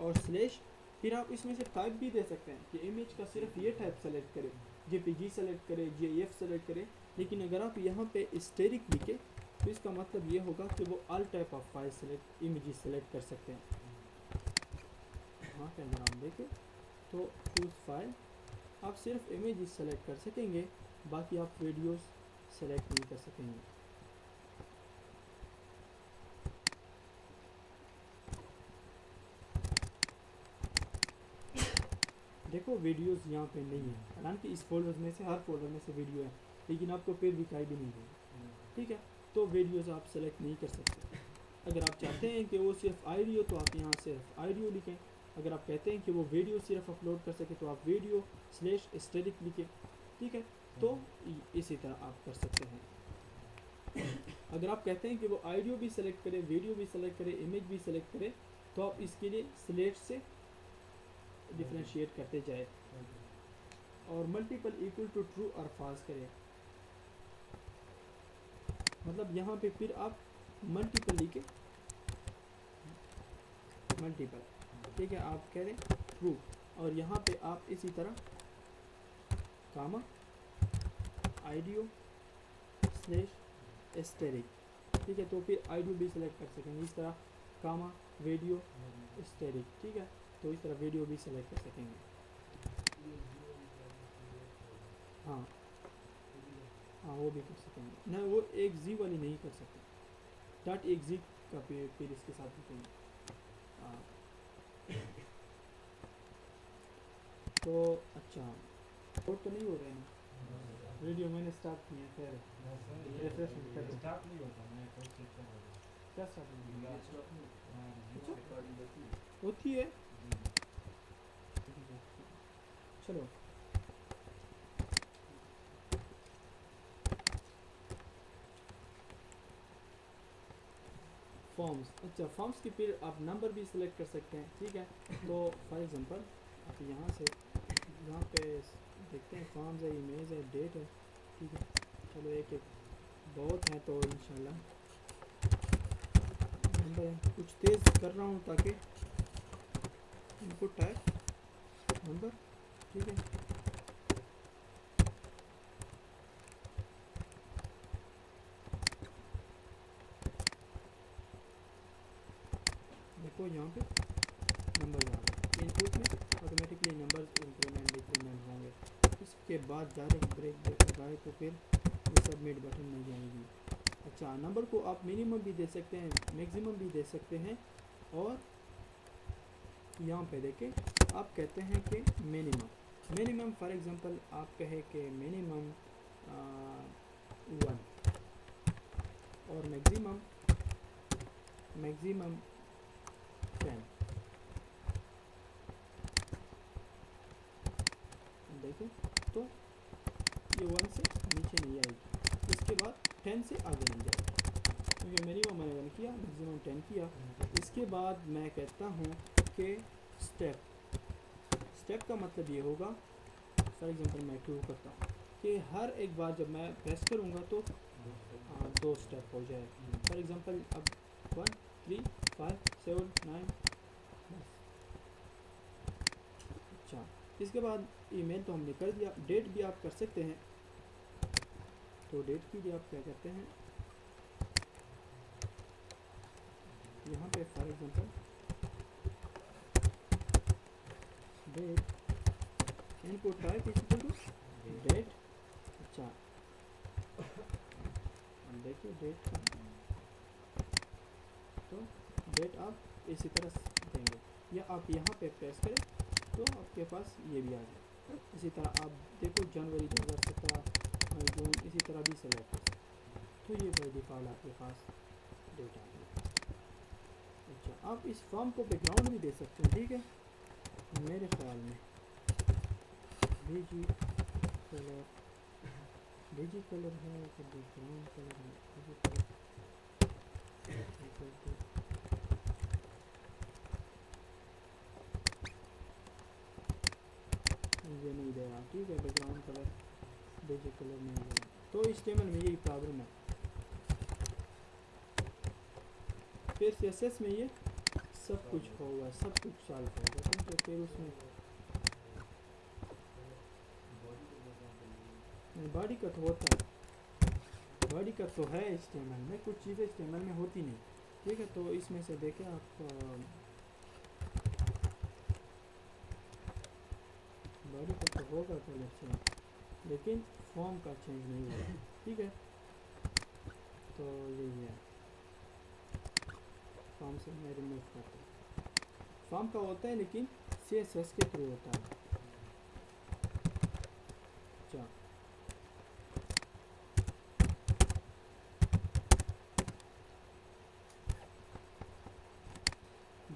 और स्लैश, फिर आप इसमें से टाइप भी दे सकते हैं कि इमेज का सिर्फ ये टाइप सेलेक्ट करे, JPG सेलेक्ट करे, GIF सेलेक्ट करे। लेकिन अगर आप यहाँ पे स्टेरिक लिखे तो इसका मतलब ये होगा कि वो all type of file select images select कर सकते हैं। हाँ, के अंदर हम देखें तो चूज़ फाइल, आप सिर्फ इमेजेस सेलेक्ट कर सकेंगे, बाकी आप वीडियोस सेलेक्ट नहीं कर सकेंगे। देखो वीडियोस यहाँ पे नहीं है, हालांकि इस फोल्डर में से हर फोल्डर में से वीडियो है, लेकिन आपको फिर दिखाई भी नहीं देगा। ठीक है, तो वीडियोस आप सेलेक्ट नहीं कर सकते। अगर आप चाहते हैं कि वो सिर्फ ऑडियो तो आप यहाँ सिर्फ ऑडियो लिखें। अगर आप कहते हैं कि वो वीडियो सिर्फ अपलोड कर सके तो आप वीडियो स्लैश स्टेरिक लिखें। ठीक है, तो इसी तरह आप कर सकते हैं। अगर आप कहते हैं कि वो ऑडियो भी सेलेक्ट करे, वीडियो भी सेलेक्ट करे, इमेज भी सेलेक्ट करे, तो आप इसके लिए स्लेट से डिफ्रेंशिएट करते जाए और मल्टीपल इक्वल टू ट्रू और फॉल्स करें। मतलब यहाँ पे फिर आप मल्टीपल लिखे, मल्टीपल, ठीक है, आप कह दें ट्रू, और यहाँ पे आप इसी तरह कामा ऑडियो स्लैश स्टेरिक, ठीक है, तो फिर ऑडियो भी सिलेक्ट कर सकेंगे इस तरह, कामा वीडियो स्टेरिक, ठीक है, तो इस तरह वीडियो भी सेलेक्ट कर सकेंगे। हाँ हाँ, वो भी कर सकेंगे ना, वो एक जी वाली नहीं कर सकते, डॉट एक जी का फिर इसके साथ लिखेंगे। हाँ, तो अच्छा और तो नहीं हो रहा है ना, वीडियो मैंने स्टार्ट किया, खैर रिफ्रेशमेंट कर दो। स्टार्ट नहीं होता, मैं कोई चेक कर रहा हूँ। क्या स्टार्ट नहीं अच्छा होती है? चलो फॉर्म्स, अच्छा फॉर्म्स की फिर आप नंबर भी सिलेक्ट कर सकते हैं। ठीक है, तो फॉर एग्जांपल आप यहाँ से यहाँ पे देखते हैं, फॉर्म्स है, इमेज है, डेट है। ठीक है, चलो एक एक बहुत है तो इंशाल्लाह नंबर है, कुछ तेज़ कर रहा हूँ ताकि इनपुट टाइप नंबर। ठीक है, देखो यहाँ पे नंबर आ गए, इनपुट में ऑटोमेटिकली नंबर इंक्रीमेंट डिक्रीमेंट होंगे। इसके बाद डायरेक्ट ब्रेक लगाए तो फिर ये सबमिट बटन मिल जाएगी। अच्छा, नंबर को आप मिनिमम भी दे सकते हैं, मैक्सिमम भी दे सकते हैं, और यहाँ पे देखें आप कहते हैं कि मिनिमम फॉर एग्जांपल आप कहे कि मिनिमम 1 और मैक्सिमम 10। देखो तो ये 1 से नीचे नहीं आएगी, इसके बाद 10 से आगे नहीं जाएगी, क्योंकि मिनिमम मैंने 1 किया, मैक्सिमम 10 किया। इसके बाद मैं कहता हूँ कि स्टेप का मतलब ये होगा, फॉर एग्जांपल मैं 2 करता हूँ कि हर एक बार जब मैं प्रेस करूँगा तो 2 स्टेप हो जाए। फॉर एग्जांपल अब 1 3 5 7 9। अच्छा, इसके बाद ईमेल तो हमने कर दिया, डेट भी आप कर सकते हैं। तो डेट के लिए आप क्या करते हैं, example date input type is equal to date. अच्छा अब देखिए डेट का, तो डेट आप इसी तरह देंगे या आप यहाँ पे प्रेस करें तो आपके पास ये भी आ जाए। इसी तरह आप देखो जनवरी 2017 जून इसी तरह भी सेलेक्ट कर सकते, तो ये बाई डिफ़ॉल्ट आपके पास डेट आ गया। अच्छा आप इस फॉर्म को बैकग्राउंड भी दे सकते हैं, ठीक है। मेरे ख्याल में बीजी कलर है तो बैकग्राउंड कलर है, बीजी कलर equal to ये नहीं दे रहा, ठीक है। बैकग्राउंड कलर बीजी कलर नहीं दे रहा, तो HTML में यही प्रॉब्लम है। फिर CSS में ये सब कुछ होगा, सब कुछ सॉल्व होगा, ठीक है। फिर उसमें बॉडी का तो होता है, बॉडी का तो है HTML में, कुछ चीज़ें HTML में होती नहीं, ठीक है। तो इसमें से देखें आप बॉडी का तो होगा कलर चेंज, लेकिन फॉर्म का चेंज नहीं होगा, ठीक है। तो यही है, फॉर्म से मैं रिमूव करता हूँ। फॉर्म का होता है लेकिन CSS के थ्रू होता है। अच्छा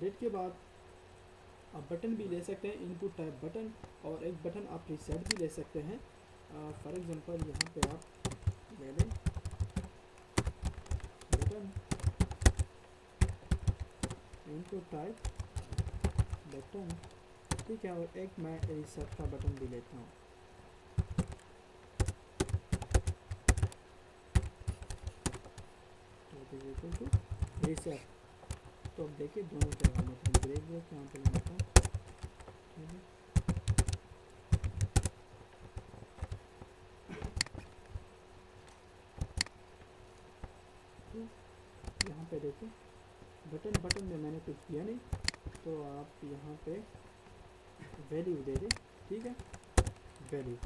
डेट के बाद आप बटन भी ले सकते हैं, इनपुट टाइप बटन, और एक बटन आप रिसेट भी ले सकते हैं। फॉर एग्जांपल यहाँ पे आप ले लें बटन इनपुट टाइप बटन, ठीक है। और एक मैं रिसेट का बटन भी लेता हूँ, इक्वल टू रिसेट। तो अब देखिए दोनों जगह में ब्रेक यहाँ पे लगाता हूँ, ठीक है। तो यहाँ पे देखिए बटन में मैंने कुछ किया नहीं, तो आप यहाँ पे वैल्यू दे दें, ठीक है। वैल्यू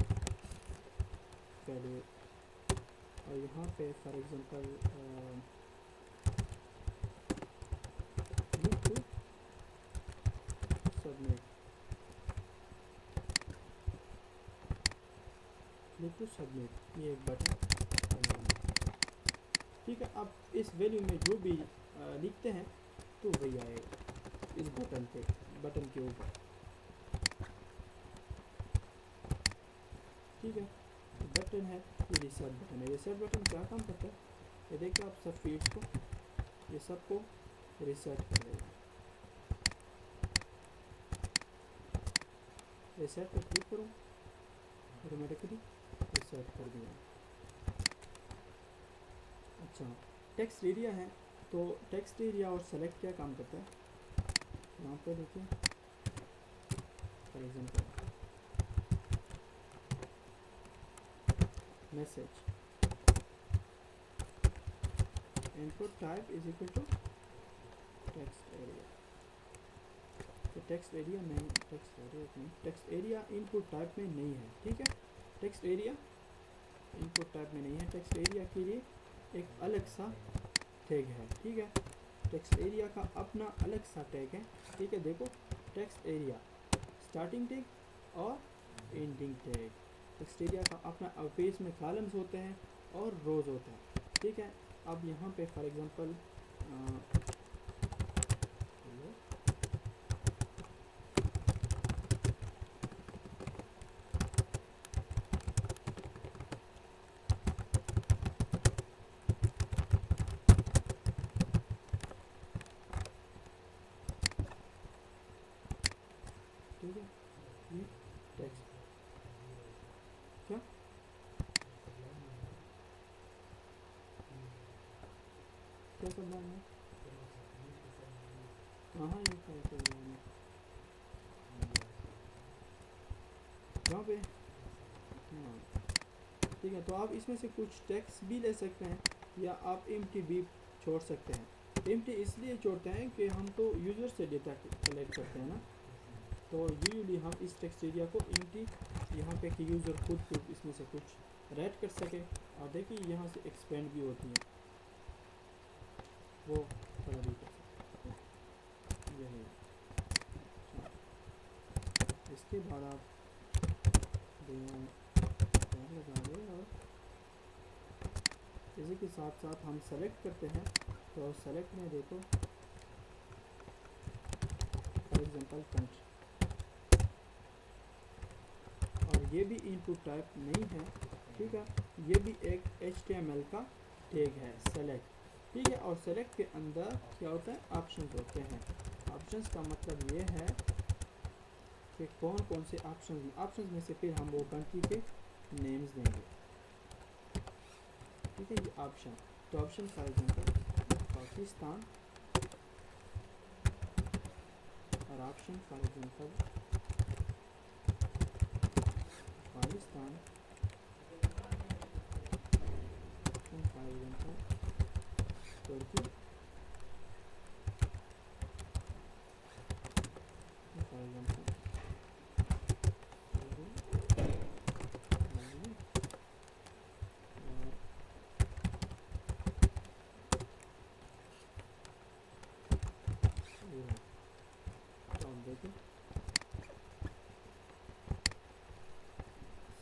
और यहाँ पे for example click to submit, ये एक बटन, ठीक है। अब इस वैल्यू में जो भी लिखते हैं तो वही आएगा इस बटन के ऊपर, ठीक है। बटन है ये रिसेट बटन है। रिसेट बटन क्या काम करता है, ये देखिए आप सब फील्ड्स को, ये सबको रिसेट कर देगा। रिसेट पर क्लिक करूँ, ऑटोमेटिकली रिसेट कर दिया। अच्छा टेक्स्ट एरिया है, तो टेक्स्ट एरिया और सेलेक्ट क्या काम करता है, यहाँ पे देखिए for example message input type is equal to text area. तो टेक्स्ट एरिया इनपुट टाइप में नहीं है, ठीक है। टेक्स्ट एरिया इनपुट टाइप में नहीं है, टेक्स्ट एरिया के लिए एक अलग सा टैग है, ठीक है। टेक्स्ट एरिया का अपना अलग सा टैग है, ठीक है। देखो टेक्स्ट एरिया स्टार्टिंग टैग और एंडिंग टैग। टेक्स्ट एरिया का अपना पेज में कॉलम्स होते हैं और रोज होते हैं, ठीक है। अब यहाँ पे फॉर एग्जांपल ठीक है, ये टेक्स्ट क्या क्या करना है, हाँ ये क्या करना है यहाँ पे, हाँ ठीक है। तो आप इसमें से कुछ टेक्स्ट भी ले सकते हैं या आप एम्प्टी भी छोड़ सकते हैं, एम्प्टी इसलिए छोड़ते हैं कि हम तो यूज़र से डेटा कलेक्ट करते हैं ना, तो यूजुअली हम इस टेक्स्ट एरिया को एम्प्टी यहाँ पे कि यूज़र खुद इसमें से कुछ राइट कर सके। और देखिए यहाँ से एक्सपेंड भी होती है, वो थोड़ा भी कर सकते हैं। यही इसके बाद आप लगा दें और इसी के साथ साथ हम सेलेक्ट करते हैं। तो सेलेक्ट में देखो फॉर एग्जांपल कंट्री, और ये भी इनपुट टाइप नहीं है, ठीक है, ये भी एक HTML का टैग है सेलेक्ट, ठीक है। और सेलेक्ट के अंदर क्या होता है, ऑप्शंस होते हैं। ऑप्शंस का मतलब ये है कि कौन कौन से ऑप्शंस में से फिर हम वो कंट्री के नेम्स देंगे, ठीक है। ये ऑप्शन, तो ऑप्शन फॉर एग्जांपल पाकिस्तान, और option for example Afghanistan, option for example Turkey, for example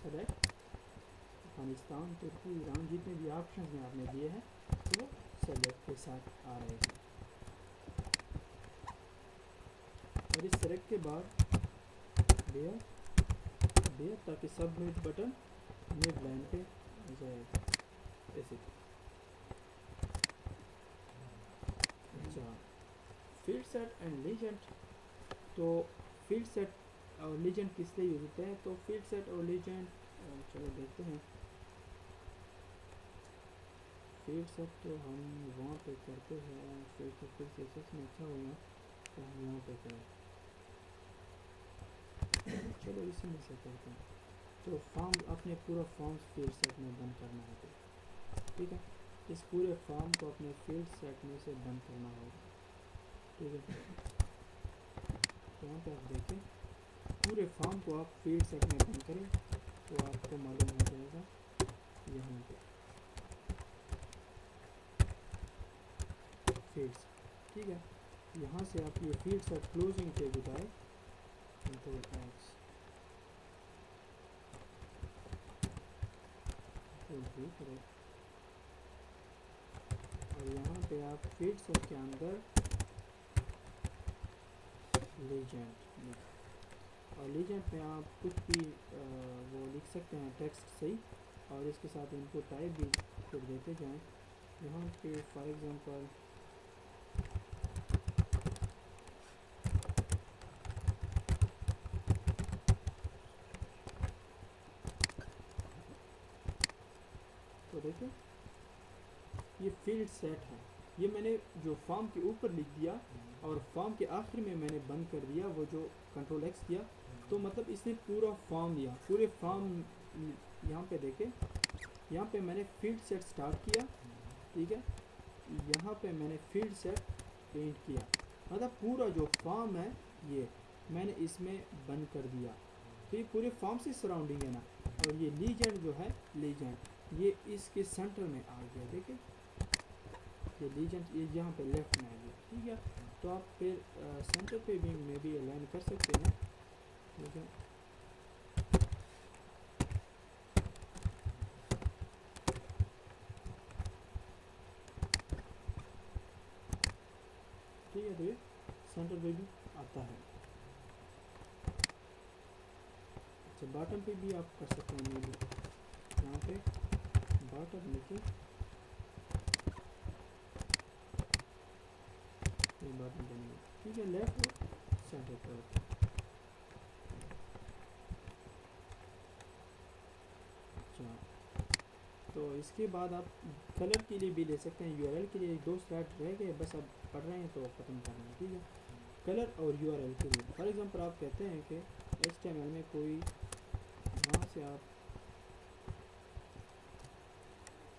select Afghanistan, Turkey, Iran, जितने भी ऑप्शन में आपने दिए हैं वो सेलेक्ट के साथ आ रहे हैं। और इस सेलेक्ट के बाद बेयर ताकि सबमिट बटन मिड लाइन पे आ जाएगा ऐसे। अच्छा, फील्ड सेट एंड लीजेंड, तो फील्ड सेट और लीजेंड किस लिए यूज होते हैं, तो फील्ड सेट और लीजेंड चलो देखते हैं। फील्ड सेट तो हम वहाँ पे करते हैं, फील्ड सेट फिर सेसेस में अच्छा होगा तो हम वहाँ पे करें। चलो इसी में से करते हैं। तो फॉर्म, अपने पूरा फॉर्म फील्ड सेट में बंद करना है, तो ठीक है, इस पूरे फॉर्म को अपने फील्ड सेट में से बंद करना होगा, ठीक है। यहाँ पे आप देखें पूरे फॉर्म को आप फील्ड सेट में बंद करें तो आपको मालूम हो जाएगा यहाँ पे फील्ड्स, ठीक है। यहाँ से आप ये फील्ड सेट क्लोजिंग के बजाय कंट्रोल X करें, और यहाँ पे आप फील्ड सेट के अंदर लीजेंड, और लीजेंड में आप कुछ भी वो लिख सकते हैं टेक्स्ट सही, और इसके साथ इनपुट टाइप भी फिर देते जाएं। यहाँ पे फॉर एग्जांपल तो देखिए ये फील्ड सेट है, ये मैंने जो फॉर्म के ऊपर लिख दिया और फॉर्म के आखिर में मैंने बंद कर दिया, वो जो कंट्रोल X किया, तो मतलब इसने पूरा फॉर्म लिया, पूरे फॉर्म। यहाँ पे देखें, यहाँ पे मैंने फील्ड सेट स्टार्ट किया, ठीक है, यहाँ पे मैंने फील्ड सेट पेंट किया, मतलब पूरा जो फॉर्म है ये मैंने इसमें बंद कर दिया, तो ये पूरे फॉर्म से सराउंडिंग है ना। और ये लीजेंड जो है, लीजेंड ये इसके सेंटर में आ गया, देखिए ये लीजेंड ये यहाँ पे लेफ्ट में आ गया, ठीक है। तो आप फिर सेंटर पे भी अलाइन कर सकते हैं, ठीक है। ठीक है, तो ये सेंटर पे भी आता है। अच्छा, बॉटम पे भी आप कर सकते हैं, ये यहाँ पे बॉटम लिखे, ये बॉटम बनेगा, ठीक है, लेफ्ट और सेंटर पर। अच्छा, तो इसके बाद आप कलर के लिए भी ले सकते हैं, URL के लिए 2 स्लाइड रह गए, बस अब पढ़ रहे हैं तो ख़त्म करना है, ठीक है। कलर और URL के लिए फॉर एग्जांपल आप कहते हैं कि HTML में कोई यहाँ से आप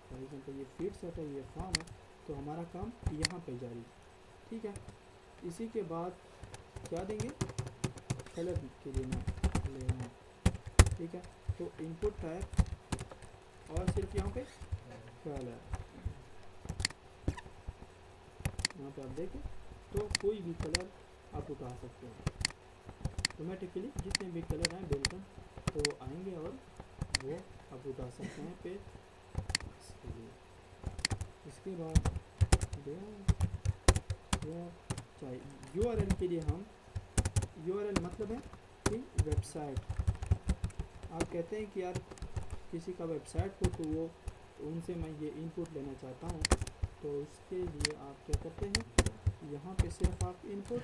फॉर एग्जांपल ये फील्ड सेट है, ये फॉर्म है, तो हमारा काम यहाँ पे जारी, ठीक है। इसी के बाद क्या देंगे, कलर के लिए मैं ले रहा हूँ, ठीक है। तो इनपुट टाइप और सिर्फ यहाँ पे कलर, यहाँ पे आप देखें तो कोई भी कलर आप उठा सकते हैं। ऑटोमेटिकली जितने भी कलर हैं बिल्कुल तो वो आएंगे और वो आप उठा सकते हैं फिर इसके लिए। इसके बाद चाहिए URL के लिए हम URL मतलब है कि वेबसाइट। आप कहते हैं कि यार किसी का वेबसाइट हो तो वो उनसे मैं ये इनपुट लेना चाहता हूँ, तो उसके लिए आप क्या करते हैं, यहाँ पे सिर्फ आप इनपुट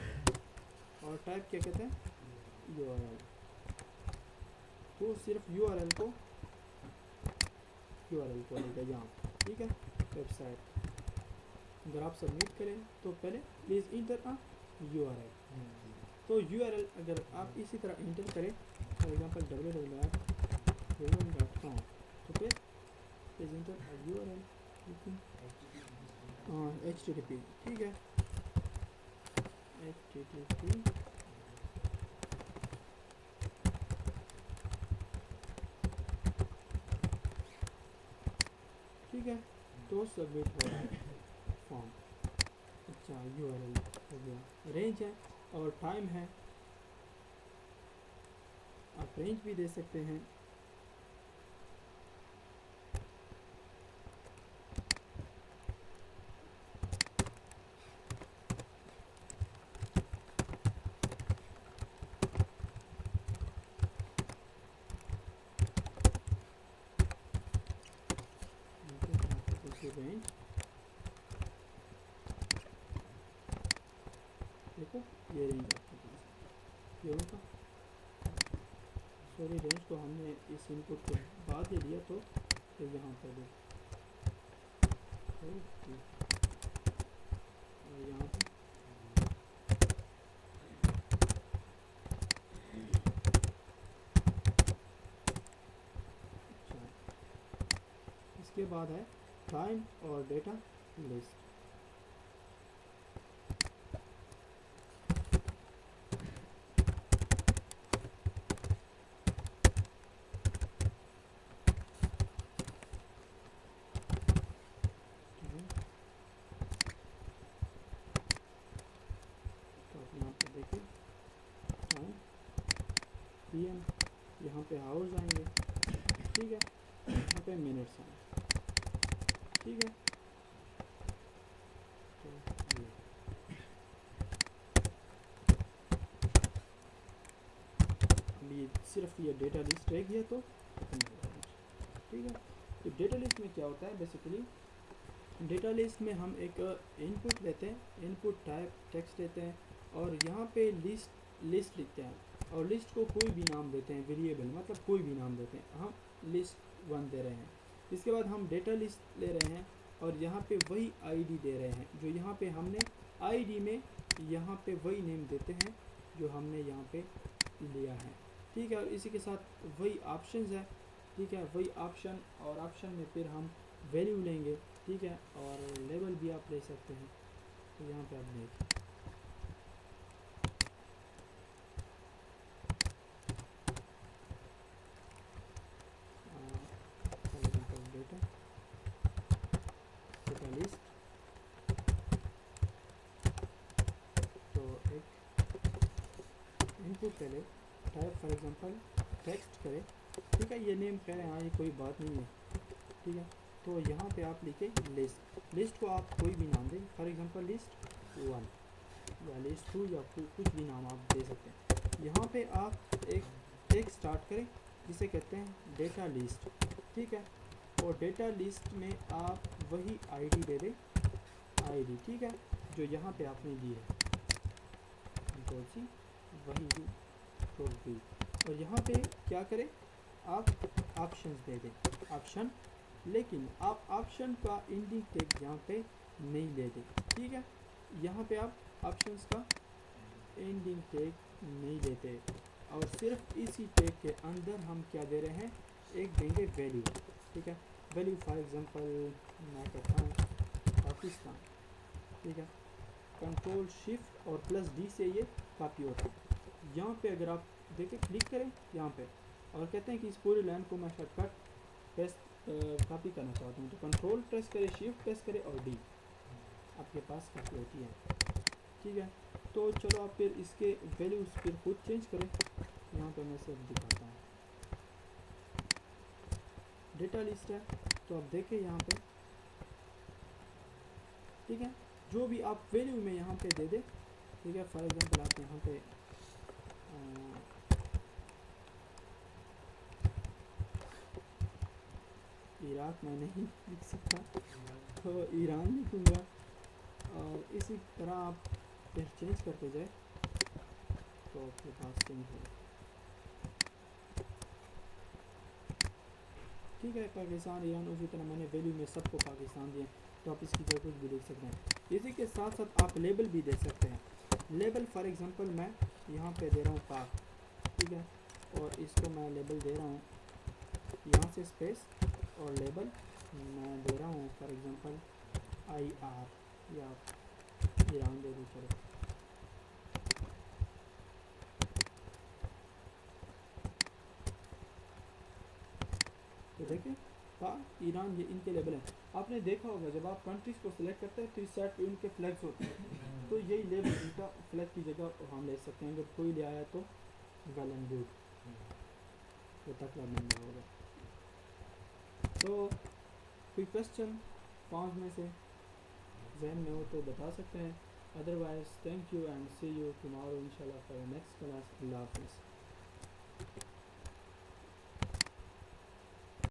और टाइप क्या कहते हैं URL। तो सिर्फ URL को लेगा यहाँ, ठीक है, वेबसाइट। अगर आप सबमिट करें तो पहले प्लीज़ इंटर अ URL। तो URL अगर आप इसी तरह इंटर करें, फॉर एग्जांपल www.google.com, तो फिर please inter a URL, HTTP, ठीक है, HTTP ठीक है। तो सबमिट हो रहा है फॉर्म। अच्छा URL हो गया, रेंज है और टाइम है, आप रेंज भी दे सकते हैं। रेंज देखो, ये रेंज आपके पास, ये उनका सॉरी रेंज तो हमने इस इनपुट के बाद ही लिया, तो यहाँ पर देखो ओके, और यहाँ पे अच्छा, इसके बाद है टाइम और डेटा लिस्ट। PM यहाँ पे आवर्स आएंगे, ठीक है, यहाँ पे मिनट्स आएंगे, ठीक है। तो अभी सिर्फ ये डेटा लिस्ट रह गया तो ठीक है। तो डेटा लिस्ट में क्या होता है, बेसिकली डेटा लिस्ट में हम एक इनपुट लेते हैं, इनपुट टाइप टेक्स्ट लेते हैं और यहाँ पे लिस्ट लिखते हैं और लिस्ट को कोई भी नाम देते हैं, वेरिएबल मतलब कोई भी नाम देते हैं, हम लिस्ट 1 दे रहे हैं। इसके बाद हम डेटा लिस्ट ले रहे हैं और यहाँ पे वही आईडी दे रहे हैं जो यहाँ पे हमने आईडी में यहाँ पे वही नेम देते हैं जो हमने यहाँ पे लिया है, ठीक है। और इसी के साथ वही ऑप्शंस है, ठीक है, वही ऑप्शन, और ऑप्शन में फिर हम वैल्यू लेंगे, ठीक है, और लेवल भी आप ले सकते हैं। तो यहाँ पे आप देखें डेटा लिस्ट, तो एक इनपुट पहले टाइप फॉर एग्जांपल टेक्स्ट करें, ठीक है, ये नेम करें, हाँ ये कोई बात नहीं है, ठीक है। तो यहाँ पे आप लिखे लिस्ट को आप कोई भी नाम दें, फॉर एग्जांपल लिस्ट 1 या लिस्ट 2 या कुछ भी नाम आप दे सकते हैं। यहाँ पे आप एक स्टार्ट करें जिसे कहते हैं डेटा लिस्ट, ठीक है, और डेटा लिस्ट में आप वही आईडी दे दें, आईडी, ठीक है, जो यहाँ पे आपने दी है, कंट्रोल सी वही कंट्रोल V, और यहाँ पे क्या करें, आप ऑप्शंस दे दें, ऑप्शन, लेकिन आप ऑप्शन का एंडिंग टैग यहाँ पे नहीं दे दें, ठीक है। यहाँ पे आप ऑप्शंस का एंडिंग टैग नहीं देते और सिर्फ इसी टैग के अंदर हम क्या दे रहे हैं, एक देंगे वैल्यू, ठीक है, वैल्यू फॉर एग्जांपल मैं कहता हूँ पाकिस्तान, ठीक है। कंट्रोल शिफ्ट और प्लस डी से ये कॉपी होता है। यहाँ पे अगर आप देखें, क्लिक करें यहाँ पे और कहते हैं कि इस पूरी लाइन को मैं शॉर्टकट पेस्ट कॉपी करना चाहता हूँ, तो कंट्रोल प्रेस करें, शिफ्ट प्रेस करें और डी, आपके पास कॉपी होती है, ठीक है। तो चलो आप फिर इसके वैल्यूज फिर खुद चेंज करें। यहाँ पे मैं सिर्फ दिखाता हूँ, डेटा लिस्ट है, तो आप देखें यहाँ पे, ठीक है। जो भी आप वैल्यू में यहाँ पे दे दे, ठीक है। फॉर एग्जांपल आप यहाँ पे इराक मैं नहीं लिख सकता, तो ईरान लिखूँगा, और इसी तरह आप फिर चेंज करते जाए तो आपके पास चेंज हो, ठीक है। पाकिस्तान, ईरान, उसी तरह मैंने वैल्यू में सबको पाकिस्तान दिए, तो आप इसकी जगह कुछ भी लिख सकते हैं। इसी के साथ साथ आप लेबल भी दे सकते हैं। लेबल फॉर एग्जांपल मैं यहाँ पे दे रहा हूँ पाक, ठीक है, और इसको मैं लेबल दे रहा हूँ यहाँ से स्पेस, और लेबल मैं दे रहा हूँ फॉर एग्जांपल IR, या ईरान दे दूँ, चलो। तो देखिए पाक, ईरान, ये इनके लेबल हैं। आपने देखा होगा जब आप कंट्रीज़ को सिलेक्ट करते हैं तो इस साइड पे उनके फ्लैग्स होते हैं, तो यही लेबल इनका फ्लैग की जगह हम ले सकते हैं। अगर कोई ले आया तो वेल एंड गुड, वो तकड़ा महंगा होगा। तो कोई क्वेश्चन 5 में से जहन में हो तो बता सकते हैं, otherwise thank you and see you tomorrow इंशाल्लाह फॉर नेक्स्ट क्लास। अल्लाह हाफिज़।